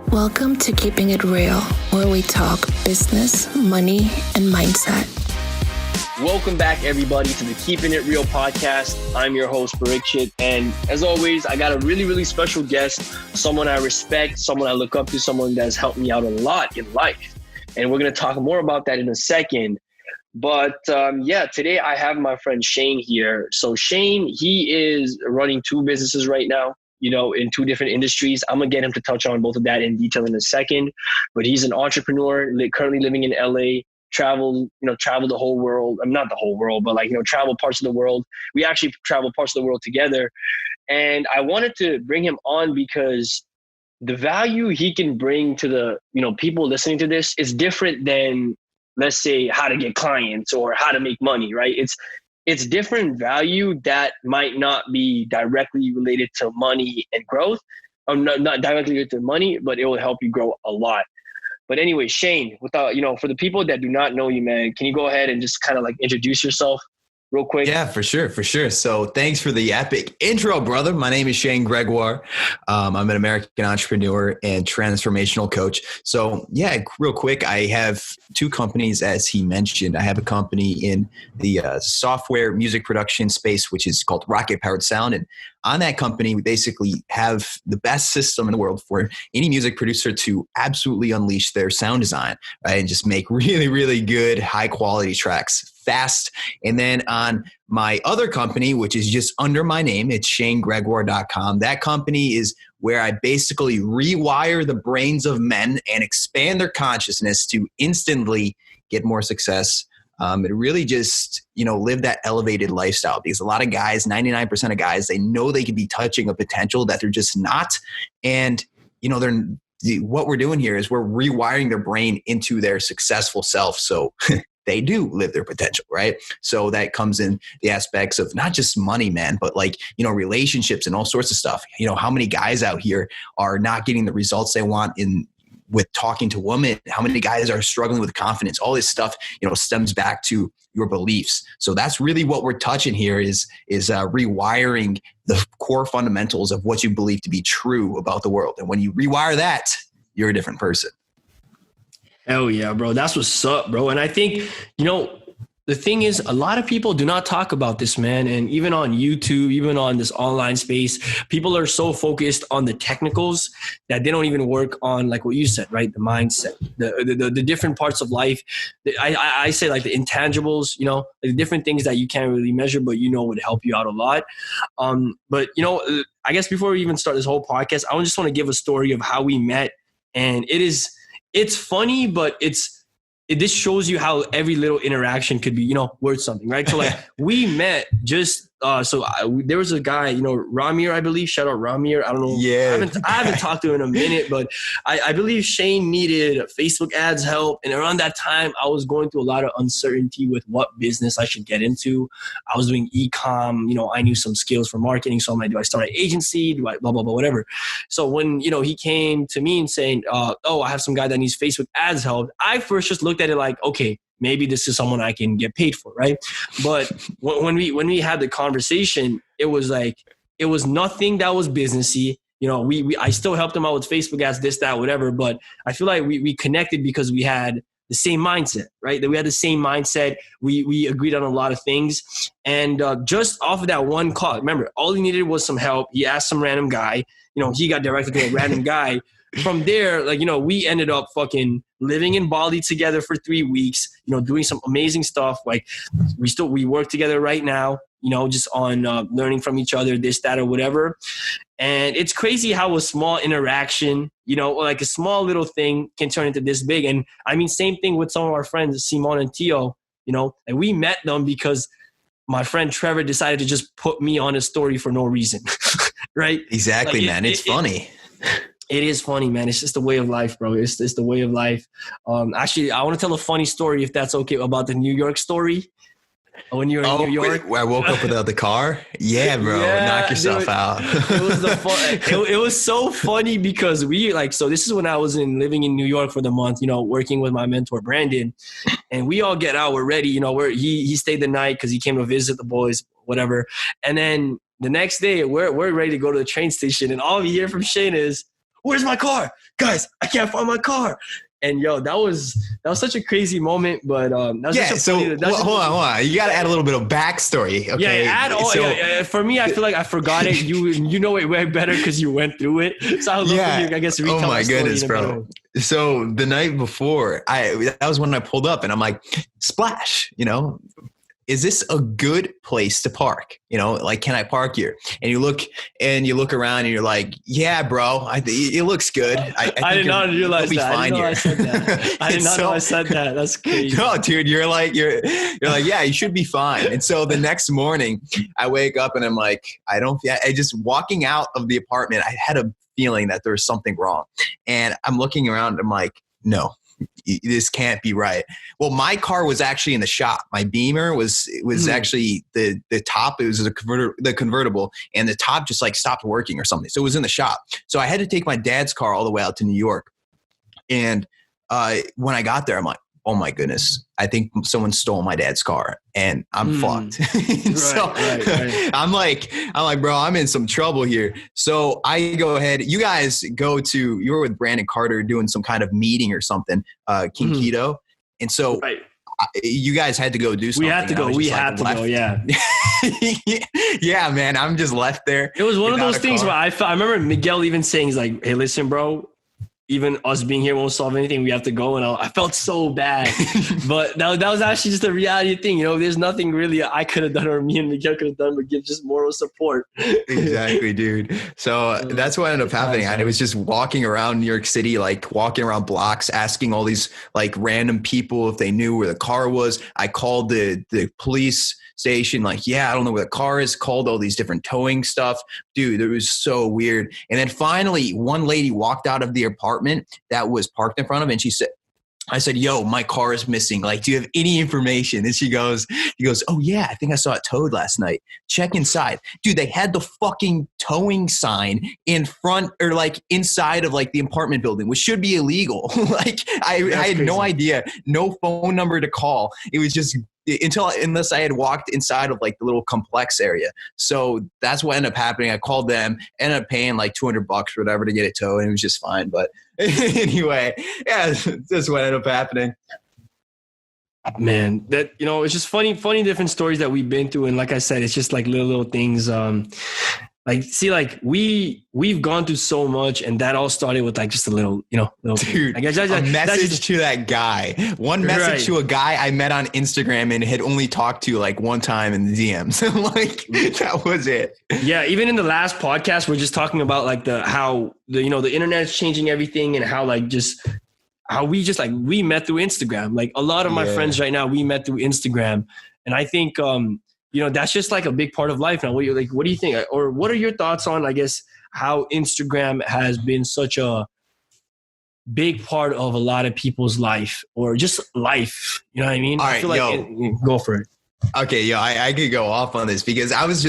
Welcome to Keeping It Real, where we talk business, money, and mindset. Welcome back, everybody, to the Keeping It Real podcast. I'm your host, Gregoire, and as always, I got a really, really special guest, someone I respect, someone I look up to, someone that's helped me out a lot in life. And we're going to talk more about that in a second. But today I have my friend Shane here. So Shane, he is running two businesses right now, in two different industries. I'm going to get him to touch on both of that in detail in a second. But he's an entrepreneur, currently living in LA, travel the whole world. I'm not the whole world, but travel parts of the world. We actually travel parts of the world together. And I wanted to bring him on because the value he can bring to the, people listening to this is different than, let's say, how to get clients or how to make money, right? It's different value that might not be directly related to money and growth, or not directly related to money, but it will help you grow a lot. But anyway, Shane, without, for the people that do not know you, man, can you go ahead and just kind of introduce yourself real quick? Yeah, for sure. So thanks for the epic intro, brother. My name is Shane Gregoire. I'm an American entrepreneur and transformational coach. So yeah, real quick, I have two companies, as he mentioned. I have a company in the software music production space, which is called Rocket Powered Sound. And on that company, we basically have the best system in the world for any music producer to absolutely unleash their sound design, right? And just make really, really good, high quality tracks fast. And then on my other company, which is just under my name, it's shanegregoire.com. That company is where I basically rewire the brains of men and expand their consciousness to instantly get more success. It really just, live that elevated lifestyle, because a lot of guys, 99% of guys, they know they could be touching a potential that they're just not. And, what we're doing here is we're rewiring their brain into their successful self. So they do live their potential, right? So that comes in the aspects of not just money, man, but relationships and all sorts of stuff. How many guys out here are not getting the results they want with talking to women? How many guys are struggling with confidence? All this stuff, stems back to your beliefs. So that's really what we're touching here is rewiring the core fundamentals of what you believe to be true about the world. And when you rewire that, you're a different person. Hell yeah, bro. That's what's up, bro. And I think, the thing is, a lot of people do not talk about this, man. And even on YouTube, even on this online space, people are so focused on the technicals that they don't even work on, like what you said, right? The mindset, the different parts of life. I say the intangibles, the different things that you can't really measure, but would help you out a lot. But I guess before we even start this whole podcast, I just want to give a story of how we met. And it's funny, but this shows you how every little interaction could be, worth something, right? So we met just, there was a guy, Ramir, I believe, shout out Ramir. I don't know. Yeah. I haven't talked to him in a minute, but I believe Shane needed Facebook ads help. And around that time, I was going through a lot of uncertainty with what business I should get into. I was doing e-com, I knew some skills for marketing. So I'm like, do I start an agency? Do I blah, blah, blah, whatever. So when, he came to me and saying, I have some guy that needs Facebook ads help. I first just looked at it like, okay, maybe this is someone I can get paid for, right? But when we had the conversation, it was nothing that was businessy. I still helped him out with Facebook ads, this, that, whatever. But I feel like we connected because we had the same mindset, right? That we had the same mindset. We agreed on a lot of things. And just off of that one call, remember, all he needed was some help. He asked some random guy, he got directed to a random guy. From there, we ended up fucking living in Bali together for 3 weeks, doing some amazing stuff. We work together right now, just on learning from each other, this, that, or whatever. And it's crazy how a small interaction, a small little thing can turn into this big. And I mean, same thing with some of our friends, Simon and Tio, and we met them because my friend Trevor decided to just put me on a story for no reason, right? Exactly, man. It's funny. It is funny, man. It's just the way of life, bro. It's the way of life. Actually, I want to tell a funny story, if that's okay, about the New York story. When you were in New York, where I woke up without the car. Yeah, bro. Yeah, knock yourself out. It was so funny because so this is when I was living in New York for the month, working with my mentor, Brandon, and we all get out. We're ready. He stayed the night because he came to visit the boys, whatever. And then the next day we're ready to go to the train station, and all we hear from Shane is, where's my car? Guys, I can't find my car. And yo, that was such a crazy moment, but that was hold on. You got to add a little bit of backstory. Okay. For me, I feel like I forgot it. You know it way better because you went through it. So I would love for you, I guess, retell my goodness, bro. So the night before, that was when I pulled up, and I'm like, Splash, is this a good place to park? Like, can I park here? And you look around and you're like, yeah, bro, it looks good. I did not realize that. I did not know I said that. That's crazy. No, dude, you're like, yeah, you should be fine. And so the next morning I wake up and I'm like, I just walking out of the apartment, I had a feeling that there's something wrong. And I'm looking around and I'm like, no, this can't be right. Well, my car was actually in the shop. My Beamer was actually the top. It was the convertible, and the top just like stopped working or something. So it was in the shop. So I had to take my dad's car all the way out to New York. And when I got there, I'm like, oh my goodness, I think someone stole my dad's car and I'm fucked. Right. I'm like, bro, I'm in some trouble here. So I go ahead. You guys you were with Brandon Carter doing some kind of meeting or something, Kinkido. And so you guys had to go do something. We had to go. Yeah. Yeah, man. I'm just left there. It was one of those things where I remember Miguel even saying, he's like, hey, listen, bro, even us being here won't solve anything. We have to go. And I felt so bad. But that was actually just a reality thing. There's nothing really I could have done or me and Miguel could have done but give just moral support. Exactly, dude. So that's what ended up happening. I was just walking around New York City, like walking around blocks, asking all these like random people if they knew where the car was. I called the police station, like, yeah, I don't know where the car is, called all these different towing stuff. Dude, it was so weird. And then finally, one lady walked out of the apartment that was parked in front of it, and I said, yo, my car is missing. Like, do you have any information? And he goes, oh yeah, I think I saw it towed last night. Check inside. Dude, they had the fucking towing sign in front or like inside of like the apartment building, which should be illegal. Like I had no idea, no phone number to call. It was just unless I had walked inside of like the little complex area. So that's what ended up happening. I called them, ended up paying like $200 or whatever to get it towed, and it was just fine. But anyway, yeah, that's what ended up happening. Man, that, it's just funny different stories that we've been through. And like I said, it's just like little things. We've gone through so much, and that all started with like just a little, dude, a message to that guy, one message to a guy I met on Instagram and had only talked to like one time in the DMs. Like that was it. Yeah. Even in the last podcast, we're just talking about like how the internet is changing everything, and how like just how we met through Instagram. Like a lot of my friends right now, we met through Instagram. And I think, that's just like a big part of life now. What do you think? Or what are your thoughts on, I guess, how Instagram has been such a big part of a lot of people's life, or just life? You know what I mean? All right, I feel like go for it. Okay, I could go off on this because I was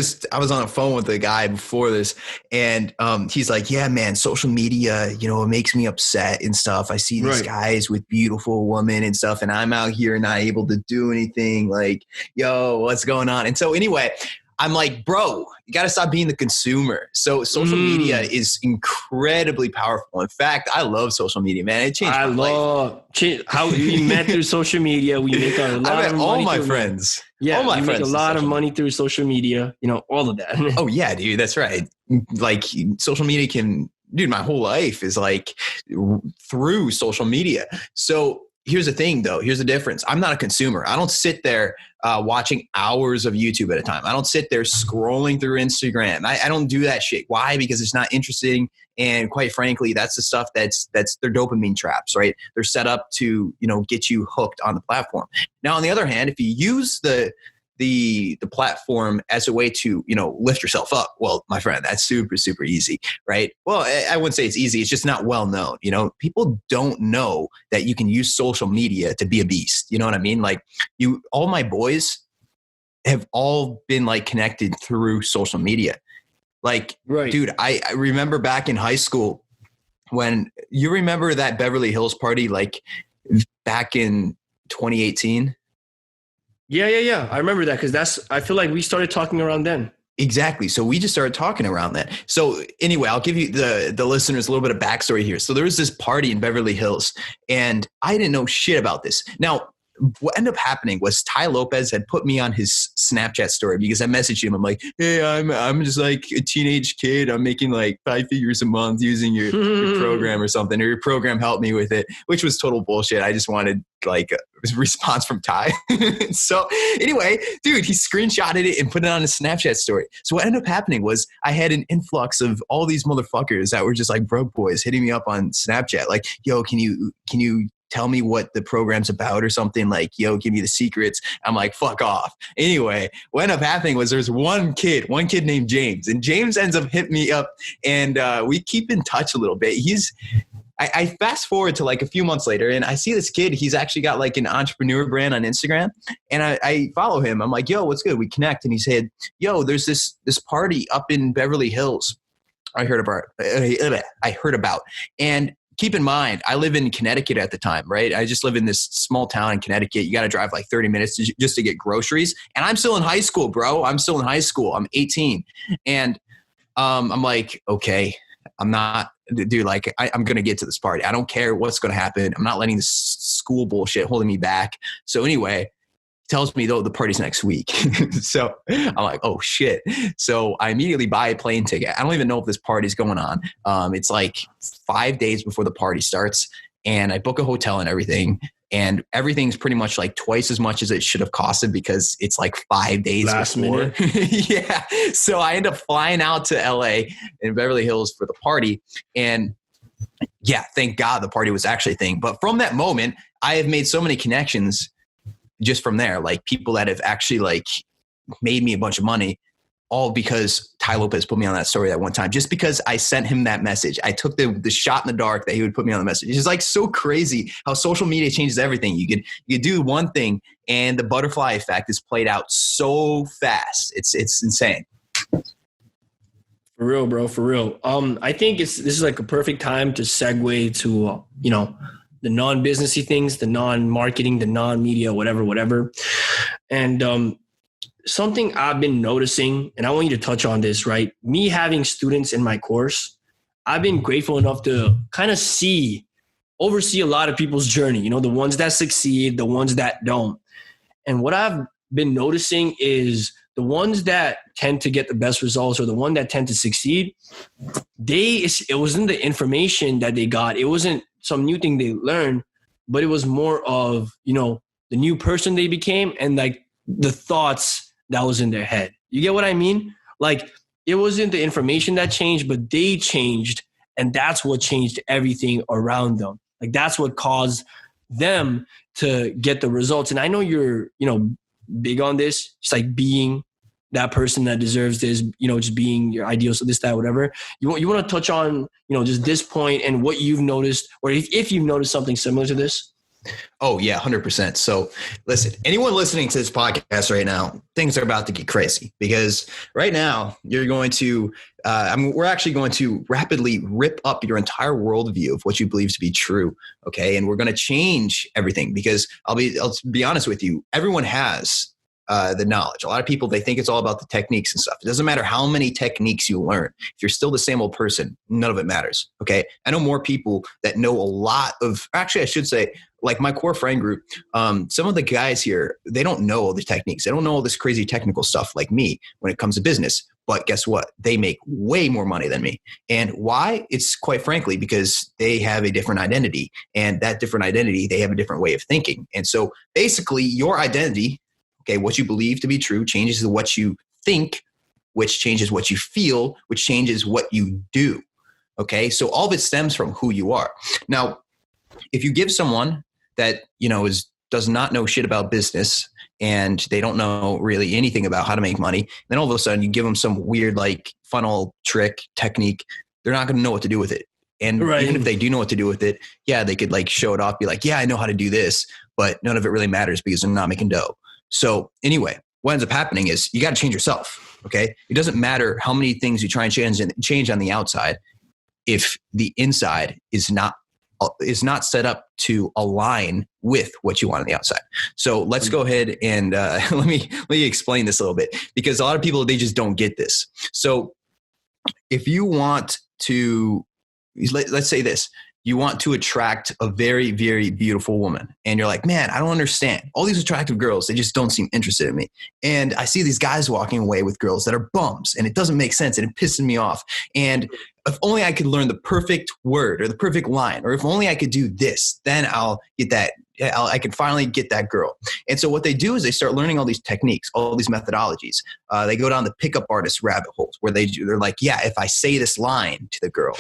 on the phone with the guy before this, and he's like, yeah, man, social media, it makes me upset and stuff. I see these guys with beautiful women and stuff, and I'm out here not able to do anything. Like, yo, what's going on? And so anyway, I'm like, bro, you got to stop being the consumer. So social media is incredibly powerful. In fact, I love social media, man. It changed my life. How we met through social media. We make a lot of money. All my friends. Yeah, all my we friends make a lot of money through social media. All of that. Oh yeah, dude, that's right. Like social media dude, my whole life is like through social media. So here's the thing though. Here's the difference. I'm not a consumer. I don't sit there watching hours of YouTube at a time. I don't sit there scrolling through Instagram. I don't do that shit. Why? Because it's not interesting. And quite frankly, that's the stuff that's their dopamine traps, right? They're set up to, get you hooked on the platform. Now, on the other hand, if you use the platform as a way to, lift yourself up, well, my friend, that's super, super easy, right? Well, I wouldn't say it's easy. It's just not well known. People don't know that you can use social media to be a beast. You know what I mean? Like all my boys have all been like connected through social media. Like, dude, I remember back in high school when you remember that Beverly Hills party, like back in 2018. Yeah. I remember that because I feel like we started talking around then. Exactly. So we just started talking around that. So anyway, I'll give you the listeners a little bit of backstory here. So there was this party in Beverly Hills and I didn't know shit about this. Now, what ended up happening was Ty Lopez had put me on his Snapchat story because I messaged him. I'm like, hey, I'm just like a teenage kid. I'm making like 5 figures a month using your program or something, or your program helped me with it, which was total bullshit. I just wanted like a response from Ty. So anyway, dude, he screenshotted it and put it on his Snapchat story. So what ended up happening was I had an influx of all these motherfuckers that were just like broke boys hitting me up on Snapchat. Like, yo, can you tell me what the program's about or something? Like, yo, give me the secrets. I'm like, fuck off. Anyway, what ended up happening was there's one kid named James, and James ends up hitting me up and we keep in touch a little bit. I fast forward to like a few months later and I see this kid. He's actually got like an entrepreneur brand on Instagram and I follow him. I'm like, yo, what's good? We connect. And he said, yo, there's this party up in Beverly Hills I heard about. And keep in mind, I live in Connecticut at the time, right? I just live in this small town in Connecticut. You got to drive like 30 minutes just to get groceries. And I'm still in high school, bro. I'm still in high school. I'm 18. And I'm like, okay, I'm not, dude, like I'm going to get to this party. I don't care what's going to happen. I'm not letting this school bullshit holding me back. So anyway, tells me though the party's next week. So I'm like, oh shit. So I immediately buy a plane ticket. I don't even know if this party's going on. It's like 5 days before the party starts and I book a hotel and everything's pretty much like twice as much as it should have costed because it's like 5 days last before. minute. Yeah. So I end up flying out to LA in Beverly Hills for the party. And yeah, thank God the party was actually a thing. But from that moment, I have made so many connections just from there, like people that have actually like made me a bunch of money, all because Ty Lopez put me on that story that one time, just because I sent him that message. I took the shot in the dark that he would put me on the message. It's like so crazy how social media changes everything. You could do one thing and the butterfly effect is played out so fast. It's insane. For real, bro. For real. I think this is like a perfect time to segue to, the non-businessy things, the non-marketing, the non-media, whatever. And something I've been noticing, and I want you to touch on this, right? Me having students in my course, I've been grateful enough to kind of oversee a lot of people's journey, the ones that succeed, the ones that don't. And what I've been noticing is the ones that tend to get the best results or the one that tend to succeed, it wasn't the information that they got. It wasn't some new thing they learned, but it was more of, the new person they became and like the thoughts that was in their head. You get what I mean? Like it wasn't the information that changed, but they changed. And that's what changed everything around them. Like that's what caused them to get the results. And I know you're, big on this, just like being that person that deserves this, just being your ideal, so this, that, whatever. You want to touch on, just this point and what you've noticed, or if you've noticed something similar to this? Oh yeah, 100%. So listen, anyone listening to this podcast right now, things are about to get crazy because right now you're going to, we're actually going to rapidly rip up your entire worldview of what you believe to be true. Okay. And we're going to change everything because I'll be honest with you. Everyone has the knowledge. A lot of people, they think it's all about the techniques and stuff. It doesn't matter how many techniques you learn. If you're still the same old person, none of it matters. Okay. I know more people that know a lot of, actually, I should say, like my core friend group, some of the guys here, they don't know all the techniques. They don't know all this crazy technical stuff like me when it comes to business. But guess what? They make way more money than me. And why? It's quite frankly, because they have a different identity. And that different identity, they have a different way of thinking. And so basically your identity, okay, what you believe to be true changes to what you think, which changes what you feel, which changes what you do. Okay, so all of it stems from who you are. Now, if you give someone that, does not know shit about business and they don't know really anything about how to make money, then all of a sudden you give them some weird like funnel trick technique, they're not going to know what to do with it. And even if they do know what to do with it, yeah, they could like show it off, be like, yeah, I know how to do this, but none of it really matters because they're not making dough. So anyway, what ends up happening is you got to change yourself. Okay. It doesn't matter how many things you try and change on the outside if the inside is not is not set up to align with what you want on the outside. So let's go ahead and let me explain this a little bit, because a lot of people, they just don't get this. So if you want to, let's say this, you want to attract a very, very beautiful woman. And you're like, man, I don't understand. All these attractive girls, they just don't seem interested in me. And I see these guys walking away with girls that are bums, and it doesn't make sense, and it pisses me off. And if only I could learn the perfect word or the perfect line, or if only I could do this, then I'll get that. I can finally get that girl. And so what they do is they start learning all these techniques, all these methodologies. They go down the pickup artist rabbit holes where they're like, yeah, if I say this line to the girl.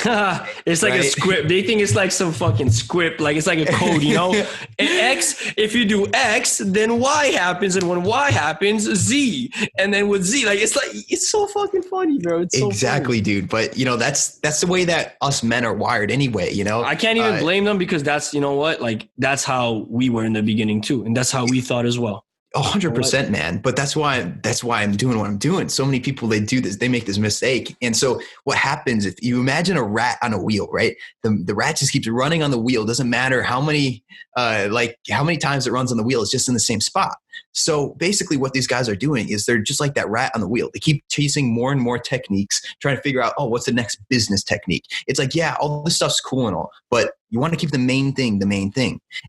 It's like a script. They think it's like some fucking script. Like it's like a code, you know? And X, if you do X, then Y happens. And when Y happens, Z. And then with Z, like, it's so fucking funny, bro. It's so exactly, funny. Dude. But you know, that's the way that us men are wired anyway, you know? I can't even blame them, because that's, you know what? Like, that's how we were in the beginning too. And that's how we thought as well. 100%, man. But that's why I'm doing what I'm doing. So many people, they do this, they make this mistake. And so what happens if you imagine a rat on a wheel, right? The rat just keeps running on the wheel. Doesn't matter how many times it runs on the wheel, it's just in the same spot. So basically what these guys are doing is they're just like that rat on the wheel. They keep chasing more and more techniques, trying to figure out, oh, what's the next business technique? It's like, yeah, all this stuff's cool and all, but you want to keep the main thing.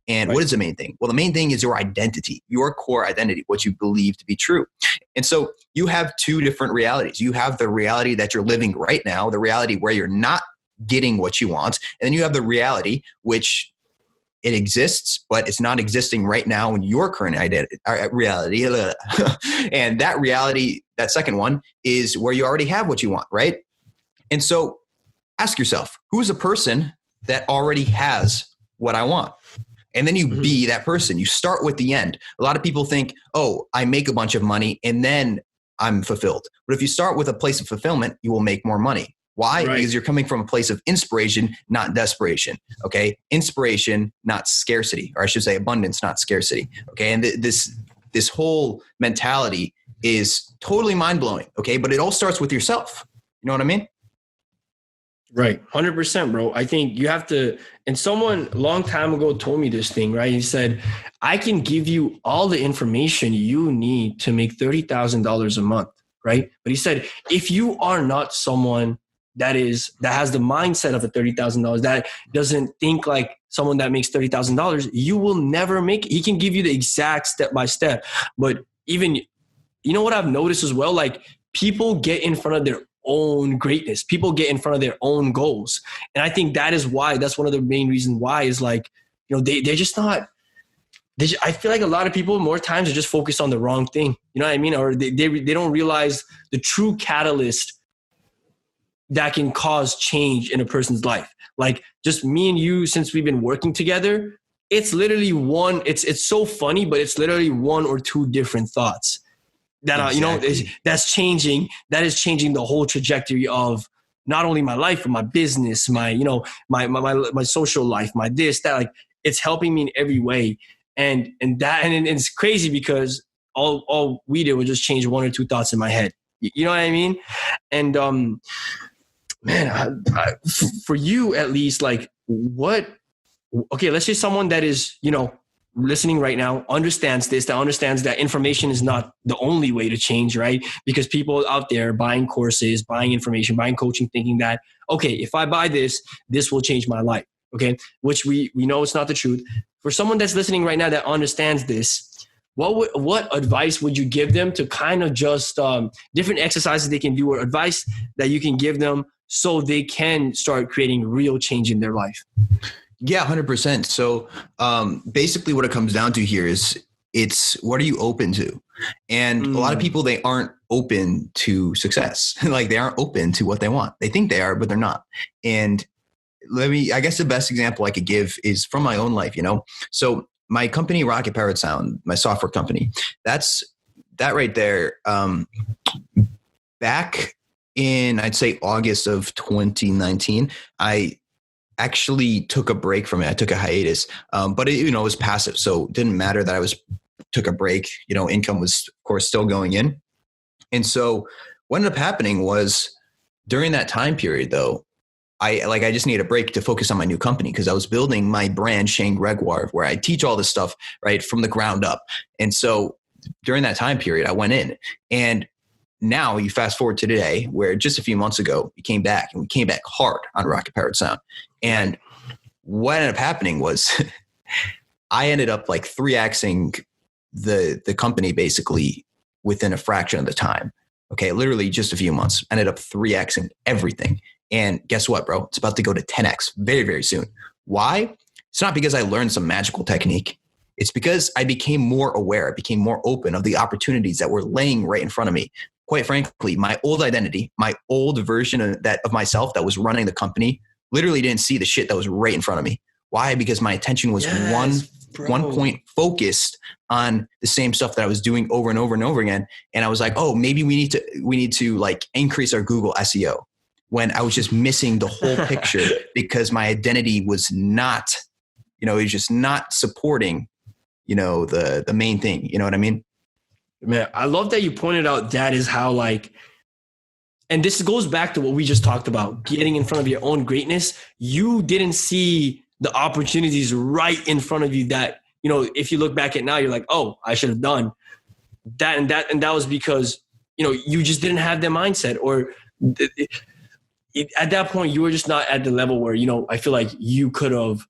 And What is the main thing? Well, the main thing is your identity, your core identity, what you believe to be true. And so you have two different realities. You have the reality that you're living right now, the reality where you're not getting what you want. And then you have the reality which it exists, but it's not existing right now in your current reality. And that reality, that second one, is where you already have what you want, right? And so ask yourself, who's a person that already has what I want? And then you be that person. You start with the end. A lot of people think, oh, I make a bunch of money and then I'm fulfilled. But if you start with a place of fulfillment, you will make more money. Why? Right. Because you're coming from a place of inspiration, not desperation. Okay. Inspiration, not scarcity, or I should say abundance, not scarcity. Okay. And this whole mentality is totally mind blowing. Okay. But it all starts with yourself. You know what I mean? Right. 100%, bro. I think you have to, and someone a long time ago told me this thing, right? He said, I can give you all the information you need to make $30,000 a month. Right. But he said, if you are not someone that has the mindset of a $30,000, that doesn't think like someone that makes $30,000, you will never make it. He can give you the exact step by step. But even, you know what I've noticed as well? Like people get in front of their own greatness. People get in front of their own goals. And I think that's one of the main reasons why is like, you know, they're just not, I feel like a lot of people more times are just focused on the wrong thing. You know what I mean? Or they don't realize the true catalyst that can cause change in a person's life. Like just me and you, since we've been working together, it's literally it's so funny, but it's literally one or two different thoughts that exactly. That is changing the whole trajectory of not only my life, but my business, my social life, my this, that, like it's helping me in every way. And it's crazy because all we did was just change one or two thoughts in my head. You know what I mean? And, man, for you at least, like okay, let's say someone that is, you know, listening right now understands this, that understands that information is not the only way to change, right? Because people out there buying courses, buying information, buying coaching, thinking that, okay, if I buy this will change my life. Okay. Which we know it's not the truth. For someone that's listening right now that understands this, what advice would you give them to kind of just different exercises they can do, or advice that you can give them so they can start creating real change in their life? Yeah, 100%. So basically what it comes down to here is it's what are you open to? And a lot of people, they aren't open to success. Like they aren't open to what they want. They think they are, but they're not. And I guess the best example I could give is from my own life, you know? So my company, Rocket Powered Sound, my software company, that right there, back in, I'd say August of 2019, I actually took a break from it. I took a hiatus, but it was passive. So it didn't matter that I took a break, income was of course still going in. And so what ended up happening was during that time period though, I just needed a break to focus on my new company because I was building my brand, Shane Gregoire, where I teach all this stuff, right, from the ground up. And so during that time period, I went in, and now you fast forward to today, where just a few months ago, we came back hard on Rocket Powered Sound. And what ended up happening was I ended up like 3Xing the company basically within a fraction of the time. Okay. Literally just a few months, ended up 3Xing everything. And guess what, bro? It's about to go to 10X very, very soon. Why? It's not because I learned some magical technique. It's because I became more aware. I became more open of the opportunities that were laying right in front of me. Quite frankly, my old identity, my old version of myself that was running the company literally didn't see the shit that was right in front of me. Why? Because my attention was one point focused on the same stuff that I was doing over and over and over again. And I was like, oh, maybe we need to like increase our Google SEO, when I was just missing the whole picture because my identity was not, it was just not supporting, the main thing. You know what I mean? Man, I love that you pointed out that is how like, and this goes back to what we just talked about, getting in front of your own greatness. You didn't see the opportunities right in front of you that, if you look back at now, you're like, oh, I should have done that. And that was because, you just didn't have that mindset, or at that point you were just not at the level where, I feel like you could have,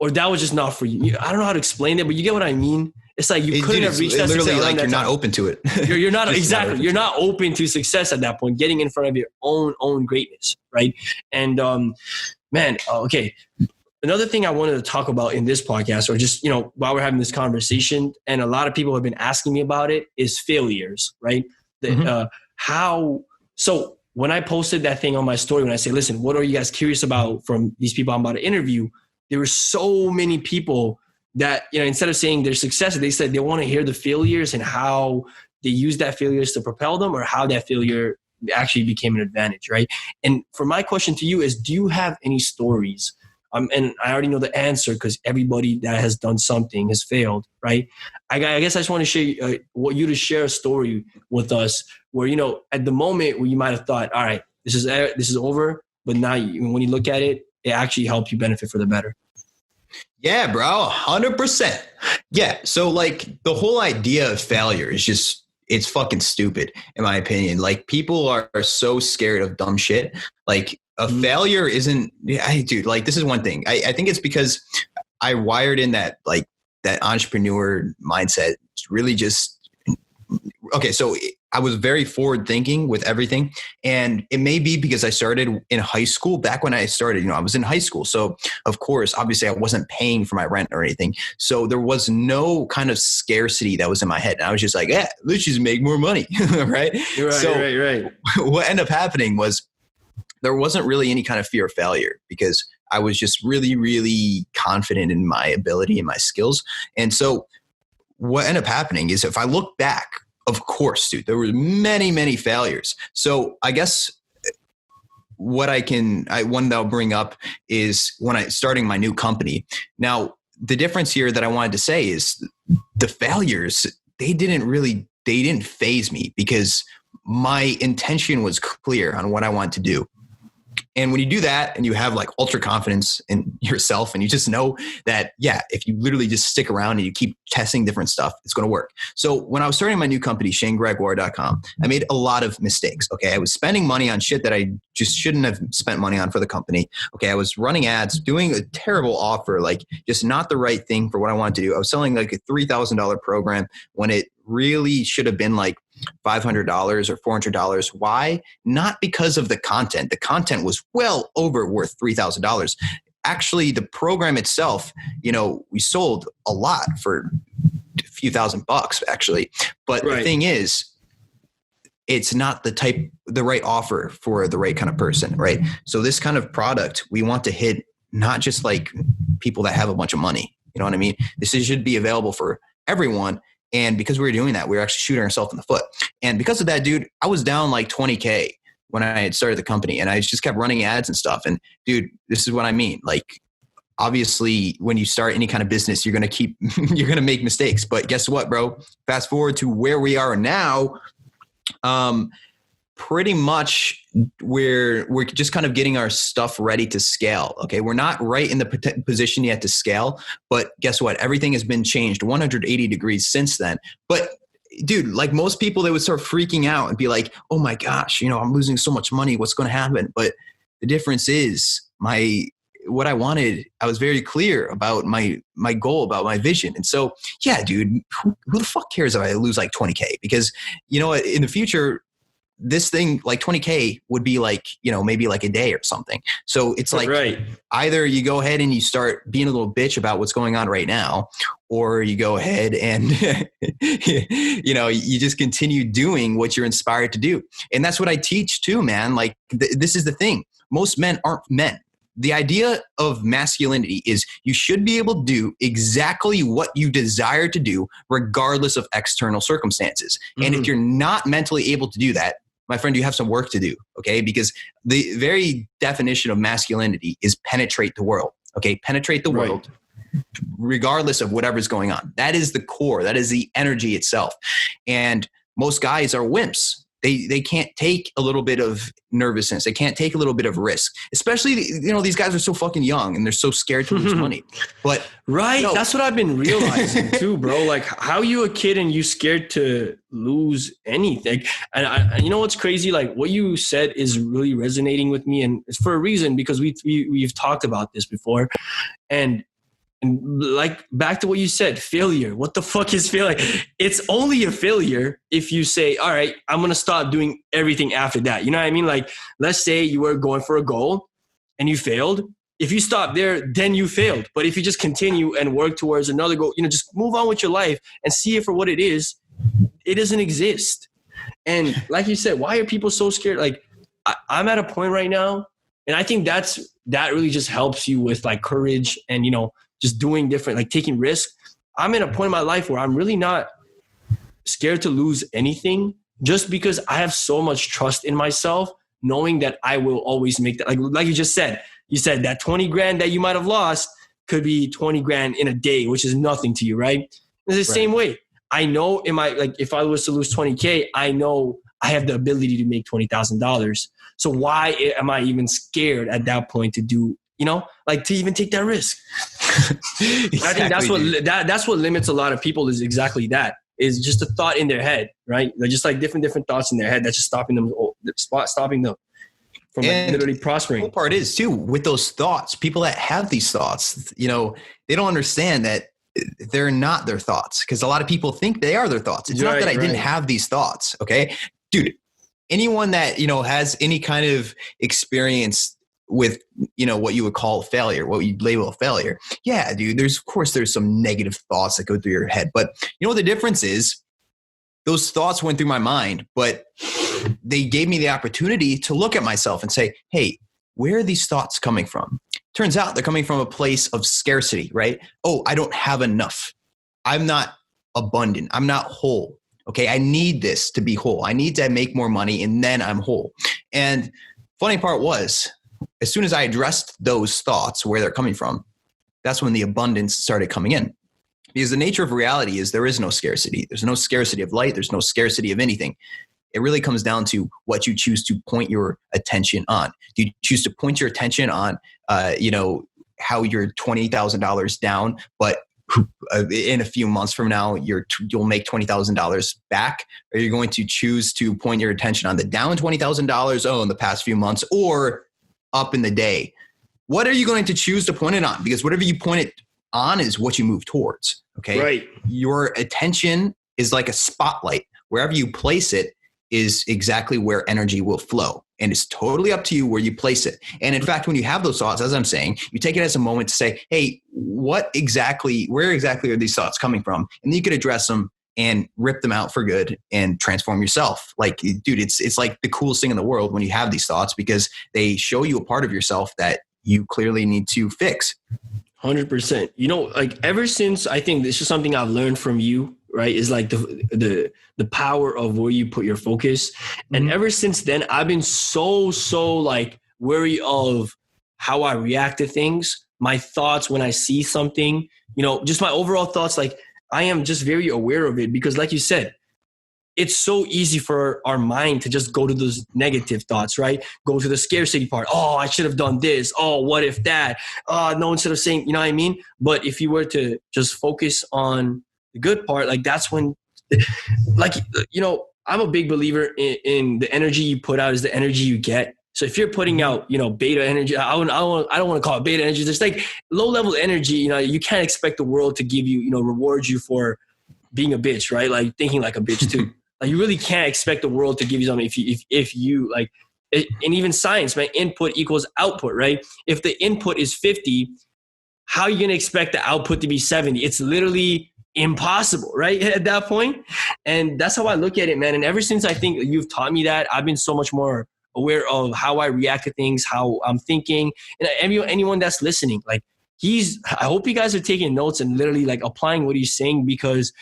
or that was just not for you. I don't know how to explain it, but you get what I mean? It's like you couldn't have reached that success. Literally, like you're not open to it. You're not exactly. You're not open to success at that point. Getting in front of your own greatness, right? And okay. Another thing I wanted to talk about in this podcast, or just while we're having this conversation, and a lot of people have been asking me about it, is failures, right? So when I posted that thing on my story, when I say, listen, what are you guys curious about from these people I'm about to interview? There were so many people that, instead of saying their success, they said they want to hear the failures and how they use that failures to propel them, or how that failure actually became an advantage, right? And for my question to you is, do you have any stories? And I already know the answer because everybody that has done something has failed, right? I guess I just want to share you to share a story with us where, at the moment where you might have thought, all right, this is over, but now when you look at it, it actually helped you benefit for the better. Yeah, bro, 100%. Yeah. So like the whole idea of failure is just, it's fucking stupid in my opinion. Like people are so scared of dumb shit. Like a failure isn't, dude, like this is one thing. I think it's because I wired in that, like that entrepreneur mindset. It's really just, okay. So I was very forward thinking with everything. And it may be because I started in high school. Back when I started, I was in high school. So of course, obviously I wasn't paying for my rent or anything. So there was no kind of scarcity that was in my head. And I was just like, let's just make more money. Right. Right. What ended up happening was there wasn't really any kind of fear of failure because I was just really, really confident in my ability and my skills. And so what ended up happening is if I look back, of course, dude, there were many, many failures. So I guess one that I'll bring up is when starting my new company. Now, the difference here that I wanted to say is the failures, they didn't faze me because my intention was clear on what I wanted to do. And when you do that and you have like ultra confidence in yourself and you just know that, if you literally just stick around and you keep testing different stuff, it's going to work. So when I was starting my new company, ShaneGregoire.com, I made a lot of mistakes. Okay. I was spending money on shit that I just shouldn't have spent money on for the company. Okay. I was running ads, doing a terrible offer, like just not the right thing for what I wanted to do. I was selling like a $3,000 program when it really should have been like $500 or $400. Why? Not because of the content. The content was well over worth $3,000. Actually, the program itself, we sold a lot for a few $1,000 actually. But The thing is, it's not the right offer for the right kind of person, right? So this kind of product, we want to hit not just like people that have a bunch of money. You know what I mean? This should be available for everyone. And because we were doing that, we were actually shooting ourselves in the foot. And because of that, dude, I was down like 20K when I had started the company and I just kept running ads and stuff. And dude, this is what I mean. Like, obviously when you start any kind of business, you're going to make mistakes, but guess what, bro? Fast forward to where we are now. pretty much we're just kind of getting our stuff ready to scale. Okay. We're not right in the position yet to scale, but guess what? Everything has been changed 180 degrees since then. But dude, like most people, they would start freaking out and be like, oh my gosh, I'm losing so much money. What's going to happen? But the difference is what I wanted, I was very clear about my goal, about my vision. And so, yeah, dude, who the fuck cares if I lose like 20K? Because, in the future, this thing like 20K would be like, maybe like a day or something. So it's like either you go ahead and you start being a little bitch about what's going on right now, or you go ahead and, you just continue doing what you're inspired to do. And that's what I teach too, man. Like this is the thing. Most men aren't men. The idea of masculinity is you should be able to do exactly what you desire to do, regardless of external circumstances. Mm-hmm. And if you're not mentally able to do that, my friend, you have some work to do, okay? Because the very definition of masculinity is penetrate the world, okay? Penetrate the world, regardless of whatever's going on. That is the core. That is the energy itself. And most guys are wimps. They can't take a little bit of nervousness. They can't take a little bit of risk, especially, these guys are so fucking young and they're so scared to lose money. But that's what I've been realizing too, bro. Like how you a kid and you scared to lose anything. And you know what's crazy? Like what you said is really resonating with me, and it's for a reason, because we've talked about this before. And like back to what you said, failure. What the fuck is failure? It's only a failure if you say, all right, I'm going to stop doing everything after that. You know what I mean? Like, let's say you were going for a goal and you failed. If you stop there, then you failed. But if you just continue and work towards another goal, just move on with your life and see it for what it is, it doesn't exist. And like you said, why are people so scared? Like I'm at a point right now, and I think that really just helps you with like courage and, just doing different, like taking risks. I'm in a point in my life where I'm really not scared to lose anything, just because I have so much trust in myself, knowing that I will always make that. Like you just said, you said that 20 grand that you might have lost could be 20 grand in a day, which is nothing to you, right? It's the same way. I know if I was to lose 20K, I know I have the ability to make $20,000. So why am I even scared at that point to do, to even take that risk? Exactly, I think that's what limits a lot of people, is exactly that, is just a thought in their head, right? They're just like different thoughts in their head that's just stopping them from literally prospering. The cool part is too, with those thoughts, people that have these thoughts, they don't understand that they're not their thoughts, because a lot of people think they are their thoughts. It's not that I didn't have these thoughts. Okay, dude, anyone that, has any kind of experience with, what you would call failure, what you label a failure. Yeah, dude, there's some negative thoughts that go through your head, but what the difference is? Those thoughts went through my mind, but they gave me the opportunity to look at myself and say, hey, where are these thoughts coming from? Turns out they're coming from a place of scarcity, right? Oh, I don't have enough. I'm not abundant. I'm not whole. Okay, I need this to be whole. I need to make more money and then I'm whole. And funny part was, as soon as I addressed those thoughts, where they're coming from, that's when the abundance started coming in. Because the nature of reality is there is no scarcity. There's no scarcity of light. There's no scarcity of anything. It really comes down to what you choose to point your attention on. Do you choose to point your attention on, how you're $20,000 down, but in a few months from now, you'll make $20,000 back? Or are you going to choose to point your attention on the down $20,000 in the past few months, or up in the day? What are you going to choose to point it on? Because whatever you point it on is what you move towards. Okay. Right. Your attention is like a spotlight. Wherever you place it is exactly where energy will flow. And it's totally up to you where you place it. And in fact, when you have those thoughts, as I'm saying, you take it as a moment to say, hey, where exactly are these thoughts coming from? And then you could address them and rip them out for good and transform yourself. Like, dude, it's like the coolest thing in the world when you have these thoughts, because they show you a part of yourself that you clearly need to fix. 100%. Like ever since, I think this is something I've learned from you, right? Is like the power of where you put your focus. And ever since then, I've been so like wary of how I react to things, my thoughts when I see something, just my overall thoughts. Like I am just very aware of it, because like you said, it's so easy for our mind to just go to those negative thoughts, right? Go to the scarcity part. Oh, I should have done this. Oh, what if that? No, instead of saying, you know what I mean? But if you were to just focus on the good part, like that's when, like, you know, I'm a big believer in the energy you put out is the energy you get. So if you're putting out, you know, beta energy, I don't want to call it beta energy. There's like low level energy, you know, you can't expect the world to give you, you know, reward you for being a bitch, right? Like thinking like a bitch too. Like you really can't expect the world to give you something if you like, and even science, man, input equals output, right? If the input is 50, how are you going to expect the output to be 70? It's literally impossible, right? At that point. And that's how I look at it, man. And ever since I think you've taught me that, I've been so much more aware of how I react to things, how I'm thinking. And anyone that's listening, like I hope you guys are taking notes and literally like applying what he's saying, because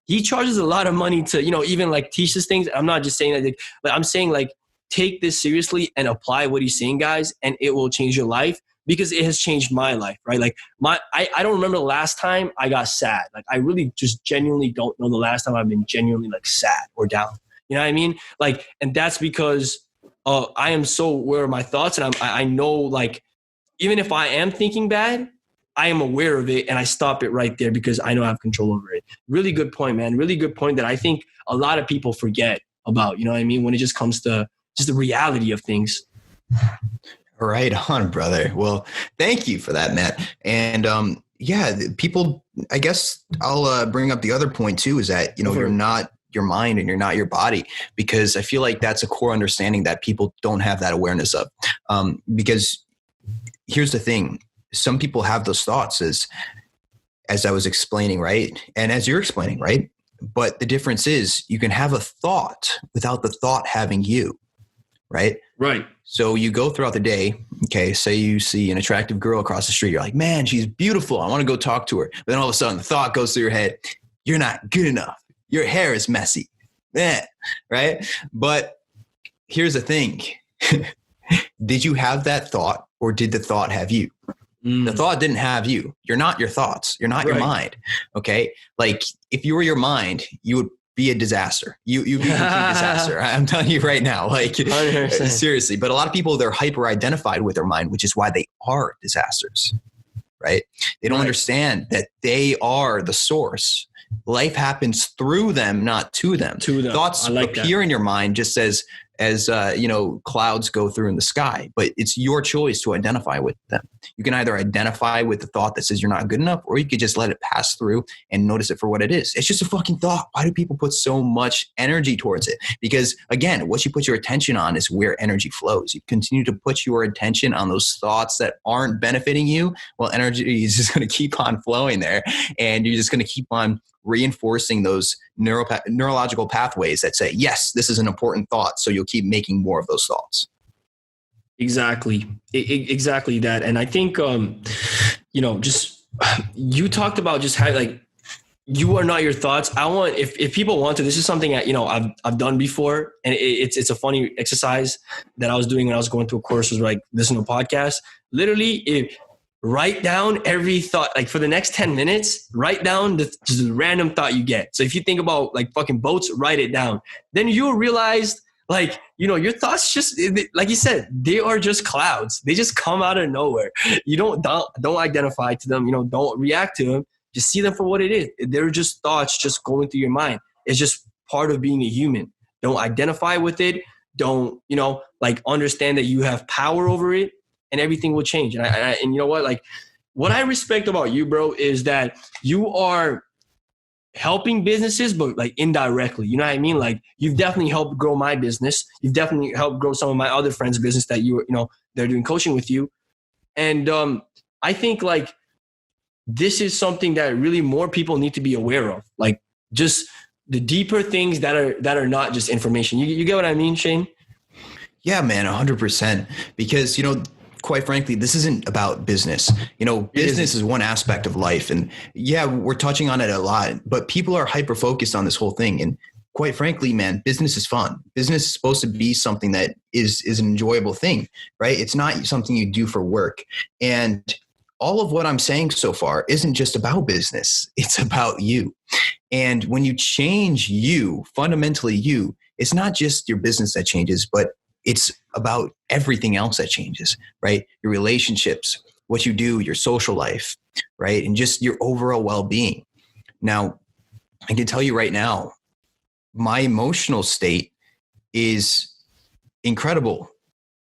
he charges a lot of money to, you know, even like teach us things. I'm not just saying that, but I'm saying like, take this seriously and apply what he's saying, guys, and it will change your life, because it has changed my life, right? Like I don't remember the last time I got sad. Like I really just genuinely don't know the last time I've been genuinely like sad or down. You know what I mean? Like, and that's because I am so aware of my thoughts, and I know, like, even if I am thinking bad, I am aware of it and I stop it right there because I know I have control over it. Really good point, man. Really good point that I think a lot of people forget about, you know what I mean? When it just comes to just the reality of things. Right on, brother. Well, thank you for that, Matt. And yeah, people, I guess I'll bring up the other point too, is that, you know, you're not your mind and you're not your body, because I feel like that's a core understanding that people don't have that awareness of. Because here's the thing. Some people have those thoughts as I was explaining, right? And as you're explaining, right? But the difference is you can have a thought without the thought having you, right? Right. So you go throughout the day, okay, say you see an attractive girl across the street. You're like, man, she's beautiful. I want to go talk to her. But then all of a sudden the thought goes through your head. You're not good enough. Your hair is messy. Right? But here's the thing. Did you have that thought, or did the thought have you? The thought didn't have you. You're not your thoughts. You're not your mind. Okay. Like if you were your mind, you would be a disaster. You'd be a complete disaster. I'm telling you right now, like seriously, but a lot of people, they're hyper identified with their mind, which is why they are disasters, right? They don't understand that they are the source. Life happens through them, not to them. Thoughts appear in your mind just as you know, clouds go through in the sky, but it's your choice to identify with them. You can either identify with the thought that says you're not good enough, or you could just let it pass through and notice it for what it is. It's just a fucking thought. Why do people put so much energy towards it? Because again, what you put your attention on is where energy flows. You continue to put your attention on those thoughts that aren't benefiting you. Well, energy is just going to keep on flowing there, and you're just going to keep on reinforcing those neurological pathways that say, yes, this is an important thought. So you'll keep making more of those thoughts. Exactly. Exactly that. And I think, you know, just, you talked about just how, like, you are not your thoughts. I want, if people want to, this is something that, you know, I've done before, and it's a funny exercise that I was doing when I was going through a course, was like, listen to a podcast. Literally, write down every thought, like for the next 10 minutes, write down just the random thought you get. So if you think about like fucking boats, write it down. Then you'll realize, like, you know, your thoughts just, like you said, they are just clouds. They just come out of nowhere. You don't identify to them. You know, don't react to them. Just see them for what it is. They're just thoughts just going through your mind. It's just part of being a human. Don't identify with it. Don't, you know, like, understand that you have power over it, and everything will change. And you know what? Like, what I respect about you, bro, is that you are helping businesses, but like indirectly. You know what I mean? Like, you've definitely helped grow my business. You've definitely helped grow some of my other friends' business that you know, they're doing coaching with you. And I think like this is something that really more people need to be aware of. Like, just the deeper things that are not just information. You get what I mean, Shane? Yeah, man, 100%. Because, you know, quite frankly, this isn't about business. You know, business is one aspect of life. And yeah, we're touching on it a lot, but people are hyper focused on this whole thing. And quite frankly, man, business is fun. Business is supposed to be something that is an enjoyable thing, right? It's not something you do for work. And all of what I'm saying so far isn't just about business. It's about you. And when you change you, fundamentally you, it's not just your business that changes, but it's about everything else that changes, right? Your relationships, what you do, your social life, right? And just your overall well-being. Now, I can tell you right now, my emotional state is incredible.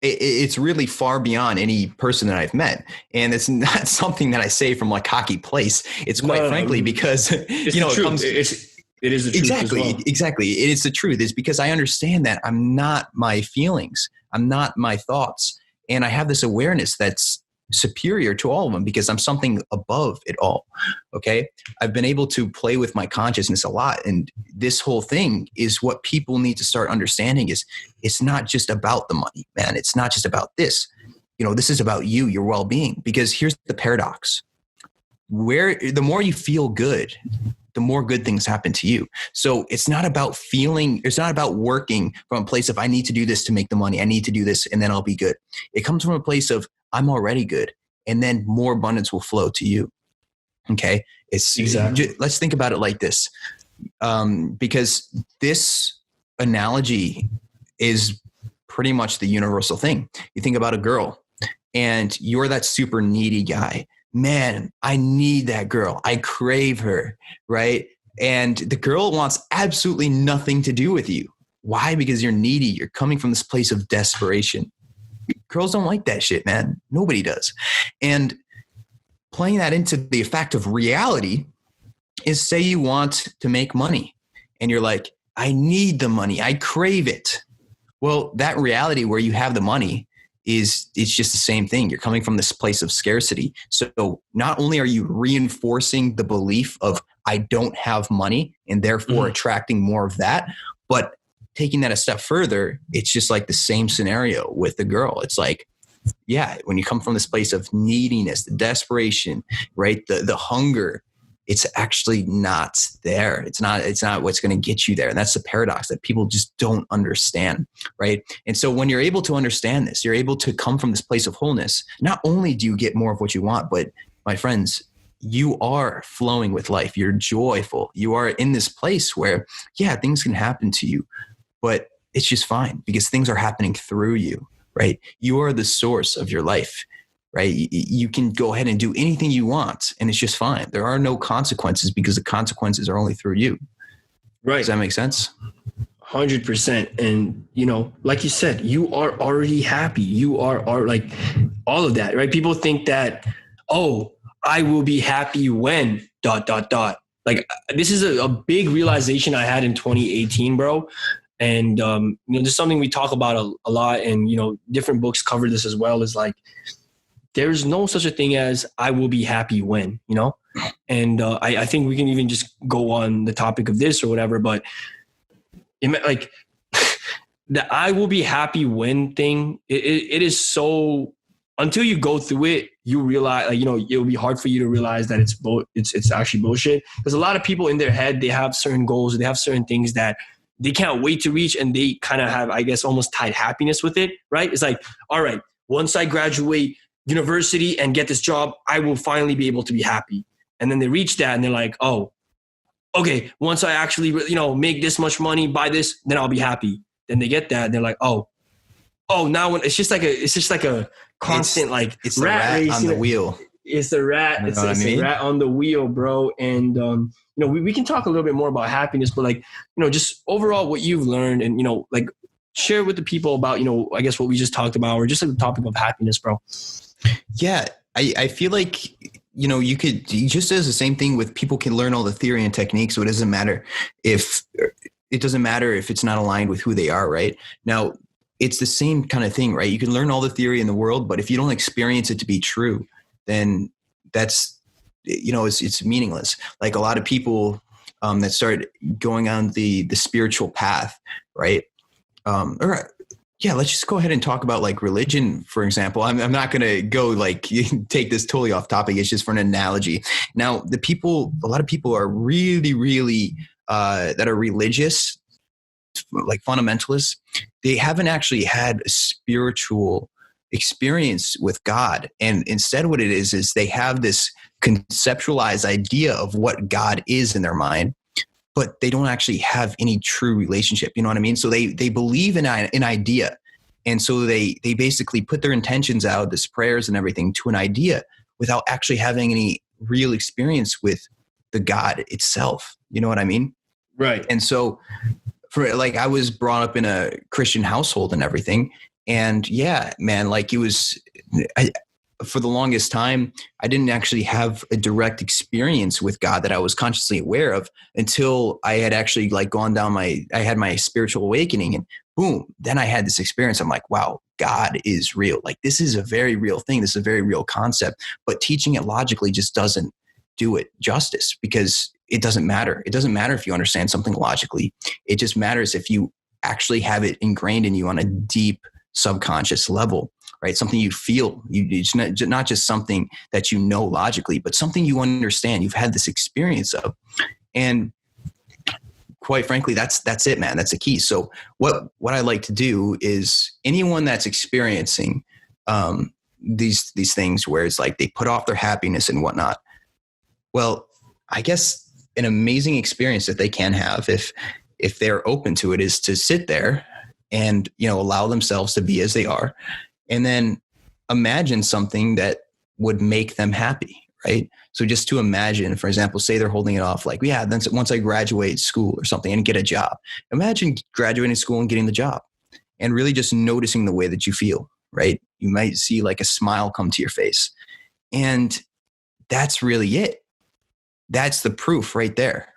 It's really far beyond any person that I've met. And it's not something that I say from like cocky place. It's quite frankly, because, it is the truth. Exactly. It is the truth. It's because I understand that I'm not my feelings. I'm not my thoughts. And I have this awareness that's superior to all of them because I'm something above it all. Okay. I've been able to play with my consciousness a lot. And this whole thing is what people need to start understanding is it's not just about the money, man. It's not just about this. This is about you, your well-being, because here's the paradox. The more you feel good, the more good things happen to you. So it's not about working from a place of, I need to do this to make the money. I need to do this and then I'll be good. It comes from a place of, I'm already good. And then more abundance will flow to you. Okay. Let's think about it like this. Because this analogy is pretty much the universal thing. You think about a girl and you're that super needy guy. Man, I need that girl. I crave her, right? And the girl wants absolutely nothing to do with you. Why? Because you're needy. You're coming from this place of desperation. Girls don't like that shit, man. Nobody does. And playing that into the effect of reality is, say you want to make money and you're like, I need the money. I crave it. Well, that reality where you have the money it's just the same thing. You're coming from this place of scarcity. So not only are you reinforcing the belief of I don't have money and therefore attracting more of that, but taking that a step further, it's just like the same scenario with the girl. It's like, yeah, when you come from this place of neediness, the desperation, right? The hunger, it's actually not there. It's not what's going to get you there. And that's the paradox that people just don't understand, right? And so when you're able to understand this, you're able to come from this place of wholeness. Not only do you get more of what you want, but my friends, you are flowing with life. You're joyful. You are in this place where, yeah, things can happen to you, but it's just fine because things are happening through you, right? You are the source of your life. Right? You can go ahead and do anything you want and it's just fine. There are no consequences because the consequences are only through you. Right. Does that make sense? 100%. And, like you said, you are already happy. You are like all of that, right? People think that, I will be happy when ... Like this is a big realization I had in 2018, bro. And, there's something we talk about a lot and, different books cover this as well, is like, there's no such a thing as I will be happy when, and I think we can even just go on the topic of this or whatever, but like the I will be happy when thing, it is so, until you go through it, you realize, like, it'll be hard for you to realize that it's actually bullshit. Because a lot of people in their head, they have certain goals, they have certain things that they can't wait to reach, and they kind of have, I guess, almost tied happiness with it, right? It's like, all right, once I graduate university and get this job, I will finally be able to be happy. And then they reach that and they're like, oh, okay, once I actually, make this much money, buy this, then I'll be happy. Then they get that and they're like, oh, now when it's just like a constant, it's the rat race on the wheel. It's the rat. It's a rat on the wheel, bro. And, we can talk a little bit more about happiness, but like, just overall what you've learned and, like share with the people about, I guess what we just talked about, or just like the topic of happiness, bro. Yeah, I feel like, you could just as the same thing with people can learn all the theory and techniques. So it doesn't matter if it's not aligned with who they are. Right now, it's the same kind of thing, right? You can learn all the theory in the world, but if you don't experience it to be true, then that's, it's meaningless. Like a lot of people that start going on the spiritual path, right? Let's just go ahead and talk about like religion, for example. I'm not going to go like take this totally off topic. It's just for an analogy. Now, a lot of people are really, really that are religious, like fundamentalists. They haven't actually had a spiritual experience with God. And instead what it is they have this conceptualized idea of what God is in their mind. but they don't actually have any true relationship. You know what I mean? So they believe in an idea. And so they basically put their intentions out, this prayers and everything, to an idea without actually having any real experience with the God itself. You know what I mean? Right. And so I was brought up in a Christian household and everything. And yeah, man, like for the longest time, I didn't actually have a direct experience with God that I was consciously aware of until I had actually like gone down I had my spiritual awakening, and boom, then I had this experience. I'm like, wow, God is real. Like, this is a very real thing. This is a very real concept, but teaching it logically just doesn't do it justice, because it doesn't matter. It doesn't matter if you understand something logically. It just matters if you actually have it ingrained in you on a deep subconscious level, right? Something you feel. It's not just something that you know logically, but something you understand. You've had this experience of. And quite frankly, that's it, man. That's the key. So what I like to do is anyone that's experiencing these things where it's like they put off their happiness and whatnot, well, I guess an amazing experience that they can have if they're open to it is to sit there and, allow themselves to be as they are, and then imagine something that would make them happy, right? So just to imagine, for example, say they're holding it off like, yeah, then once I graduate school or something and get a job, imagine graduating school and getting the job and really just noticing the way that you feel, right? You might see like a smile come to your face, and that's really it. That's the proof right there.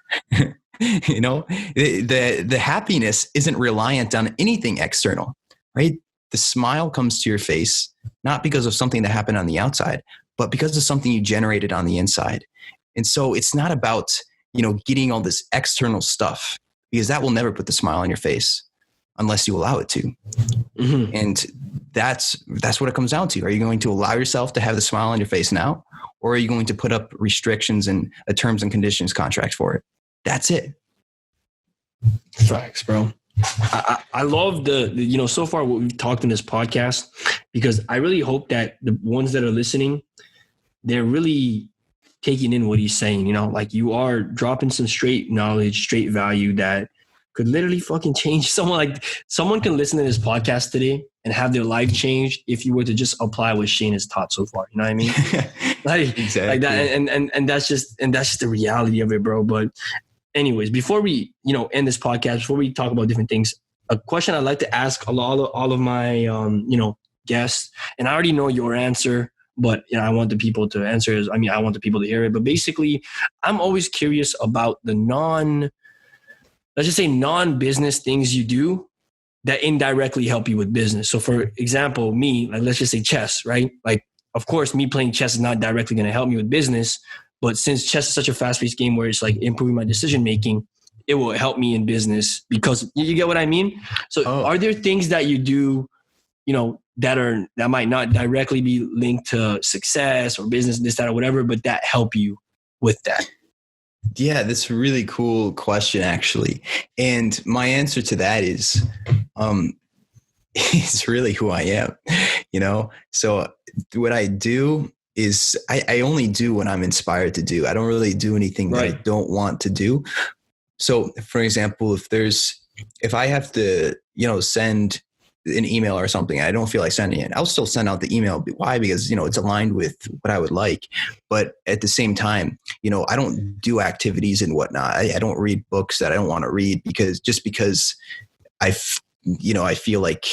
The happiness isn't reliant on anything external, right? The smile comes to your face, not because of something that happened on the outside, but because of something you generated on the inside. And so it's not about, getting all this external stuff, because that will never put the smile on your face unless you allow it to. Mm-hmm. And that's what it comes down to. Are you going to allow yourself to have the smile on your face now? Or are you going to put up restrictions and a terms and conditions contract for it? That's it. Facts, bro. I love so far what we've talked in this podcast, because I really hope that the ones that are listening, they're really taking in what he's saying, like you are dropping some straight knowledge, straight value that could literally fucking change someone. Like, someone can listen to this podcast today and have their life changed if you were to just apply what Shane has taught so far. You know what I mean? Like, exactly. Like that. And that's just the reality of it, bro. But anyways, before we, end this podcast, before we talk about different things, a question I'd like to ask all of my, guests, and I already know your answer, but I want the people to answer I want the people to hear it. But basically, I'm always curious about the let's just say non-business things you do that indirectly help you with business. So for example, me, like, let's just say chess, right? Like, of course, me playing chess is not directly going to help me with business, but since chess is such a fast-paced game where it's like improving my decision-making, it will help me in business, because you get what I mean? So Are there things that you do, that might not directly be linked to success or business, this, that, or whatever, but that help you with that? Yeah, that's a really cool question, actually. And my answer to that is, it's really who I am, So what I do is I only do what I'm inspired to do. I don't really do anything that I don't want to do. So for example, if I have to, send an email or something, I don't feel like sending it, I'll still send out the email. Why? Because, it's aligned with what I would like. But at the same time, I don't do activities and whatnot. I don't read books that I don't want to read because I feel like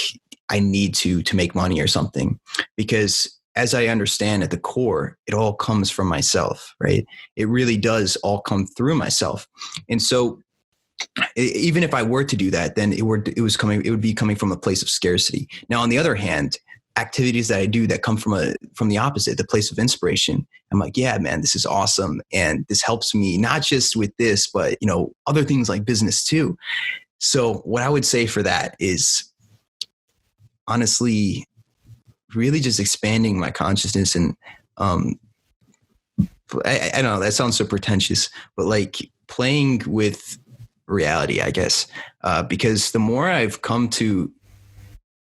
I need to make money or something. Because as I understand at the core, it all comes from myself, right? It really does all come through myself. And so even if I were to do that, then it would be coming from a place of scarcity. Now, on the other hand, activities that I do that come from the opposite, the place of inspiration, I'm like, yeah, man, this is awesome. And this helps me not just with this, but, other things like business too. So what I would say for that is honestly, really just expanding my consciousness. And I don't know, that sounds so pretentious, but like playing with reality, I guess, because the more I've come to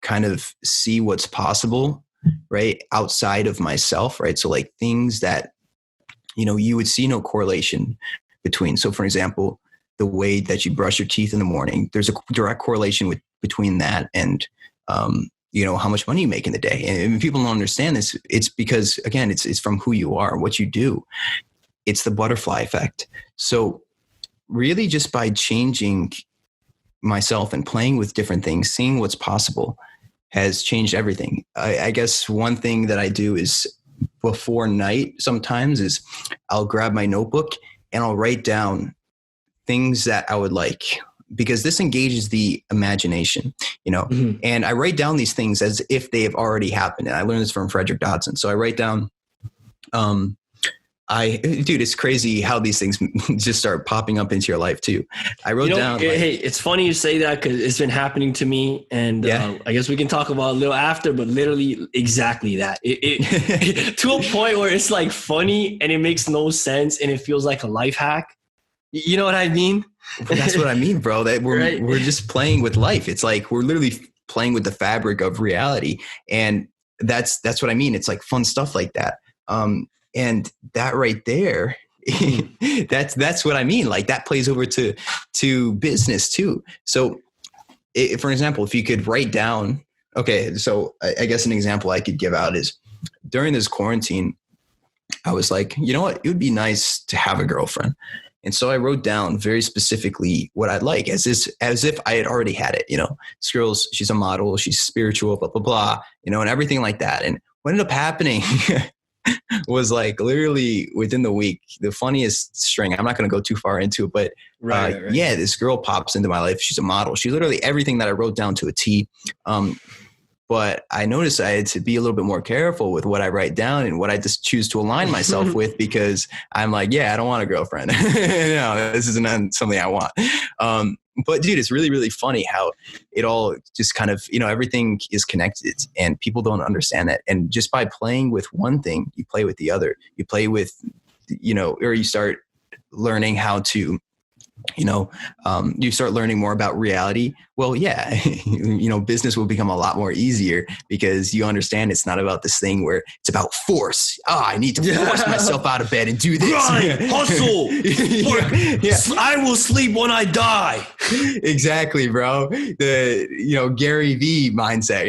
kind of see what's possible, right, outside of myself, right? So like things that, you would see no correlation between. So for example, the way that you brush your teeth in the morning. There's a direct correlation between that and, how much money you make in the day. And people don't understand this. It's because, again, it's from who you are, what you do. It's the butterfly effect. So really just by changing myself and playing with different things, seeing what's possible has changed everything. I guess one thing that I do is before night sometimes is I'll grab my notebook and I'll write down things that I would like, because this engages the imagination, and I write down these things as if they have already happened. And I learned this from Frederick Dodson. So I write down, dude, it's crazy how these things just start popping up into your life too. I wrote down. Hey, it's funny you say that because it's been happening to me, and I guess we can talk about it a little after. But literally, exactly that. It to a point where it's like funny and it makes no sense and it feels like a life hack. You know what I mean? Well, that's what I mean, bro. That Right. we're just playing with life. It's like we're literally playing with the fabric of reality, and that's what I mean. It's like fun stuff like that. And that right there, that's what I mean. Like that plays over to business too. So for example, if you could write down, okay, so I guess an example I could give out is during this quarantine, I was like, you know what, it would be nice to have a girlfriend. And so I wrote down very specifically what I'd like as if I had already had it, this girl's, she's a model, she's spiritual, blah, blah, blah, and everything like that. And what ended up happening was like literally within the week, the funniest string. I'm not going to go too far into it, but right. Yeah, this girl pops into my life. She's a model. She's literally everything that I wrote down to a T. But I noticed I had to be a little bit more careful with what I write down and what I just choose to align myself with, because I'm like, yeah, I don't want a girlfriend. No, this isn't something I want. But dude, it's really, really funny how it all just kind of, everything is connected and people don't understand that. And just by playing with one thing, you play with the other. You play with, or you start learning how to, you start learning more about reality. Well, yeah, business will become a lot more easier because you understand it's not about this thing where it's about force. I need to force myself out of bed and do this. Grind, hustle, work. Yeah. I will sleep when I die. Exactly, bro. The, Gary V mindset,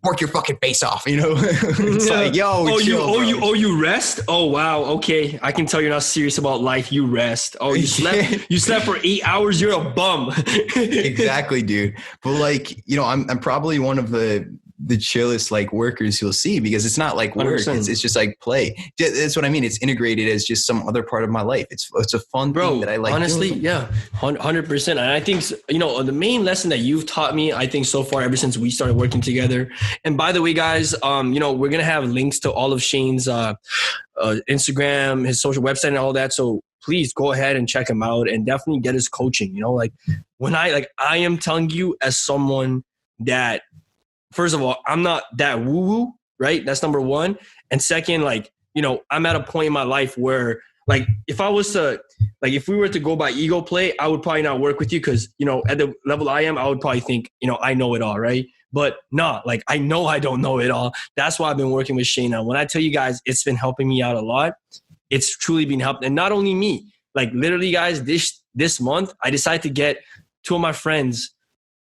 work your fucking face off, It's like, yo, chill, you rest? Oh, wow. Okay. I can tell you're not serious about life. You rest. Oh, you slept, you slept for 8 hours. You're a bum. Exactly, dude. But like, I'm probably one of the chillest like workers you'll see, because it's not like work. It's just like play. That's what I mean. It's integrated as just some other part of my life. It's a fun thing that I like. Honestly, doing. Yeah, 100%. And I think, the main lesson that you've taught me, I think so far, ever since we started working together. And by the way, guys, we're going to have links to all of Shane's Instagram, his social website and all that. So please go ahead and check him out and definitely get his coaching. When I am telling you as someone that, first of all, I'm not that woo-woo, right? That's number one. And second, I'm at a point in my life where, if we were to go by ego play, I would probably not work with you because, at the level I am, I would probably think, I know it all, right? But no, I know I don't know it all. That's why I've been working with Shane now. When I tell you guys, it's been helping me out a lot. It's truly been helping. And not only me, literally, guys, this month, I decided to get 2 of my friends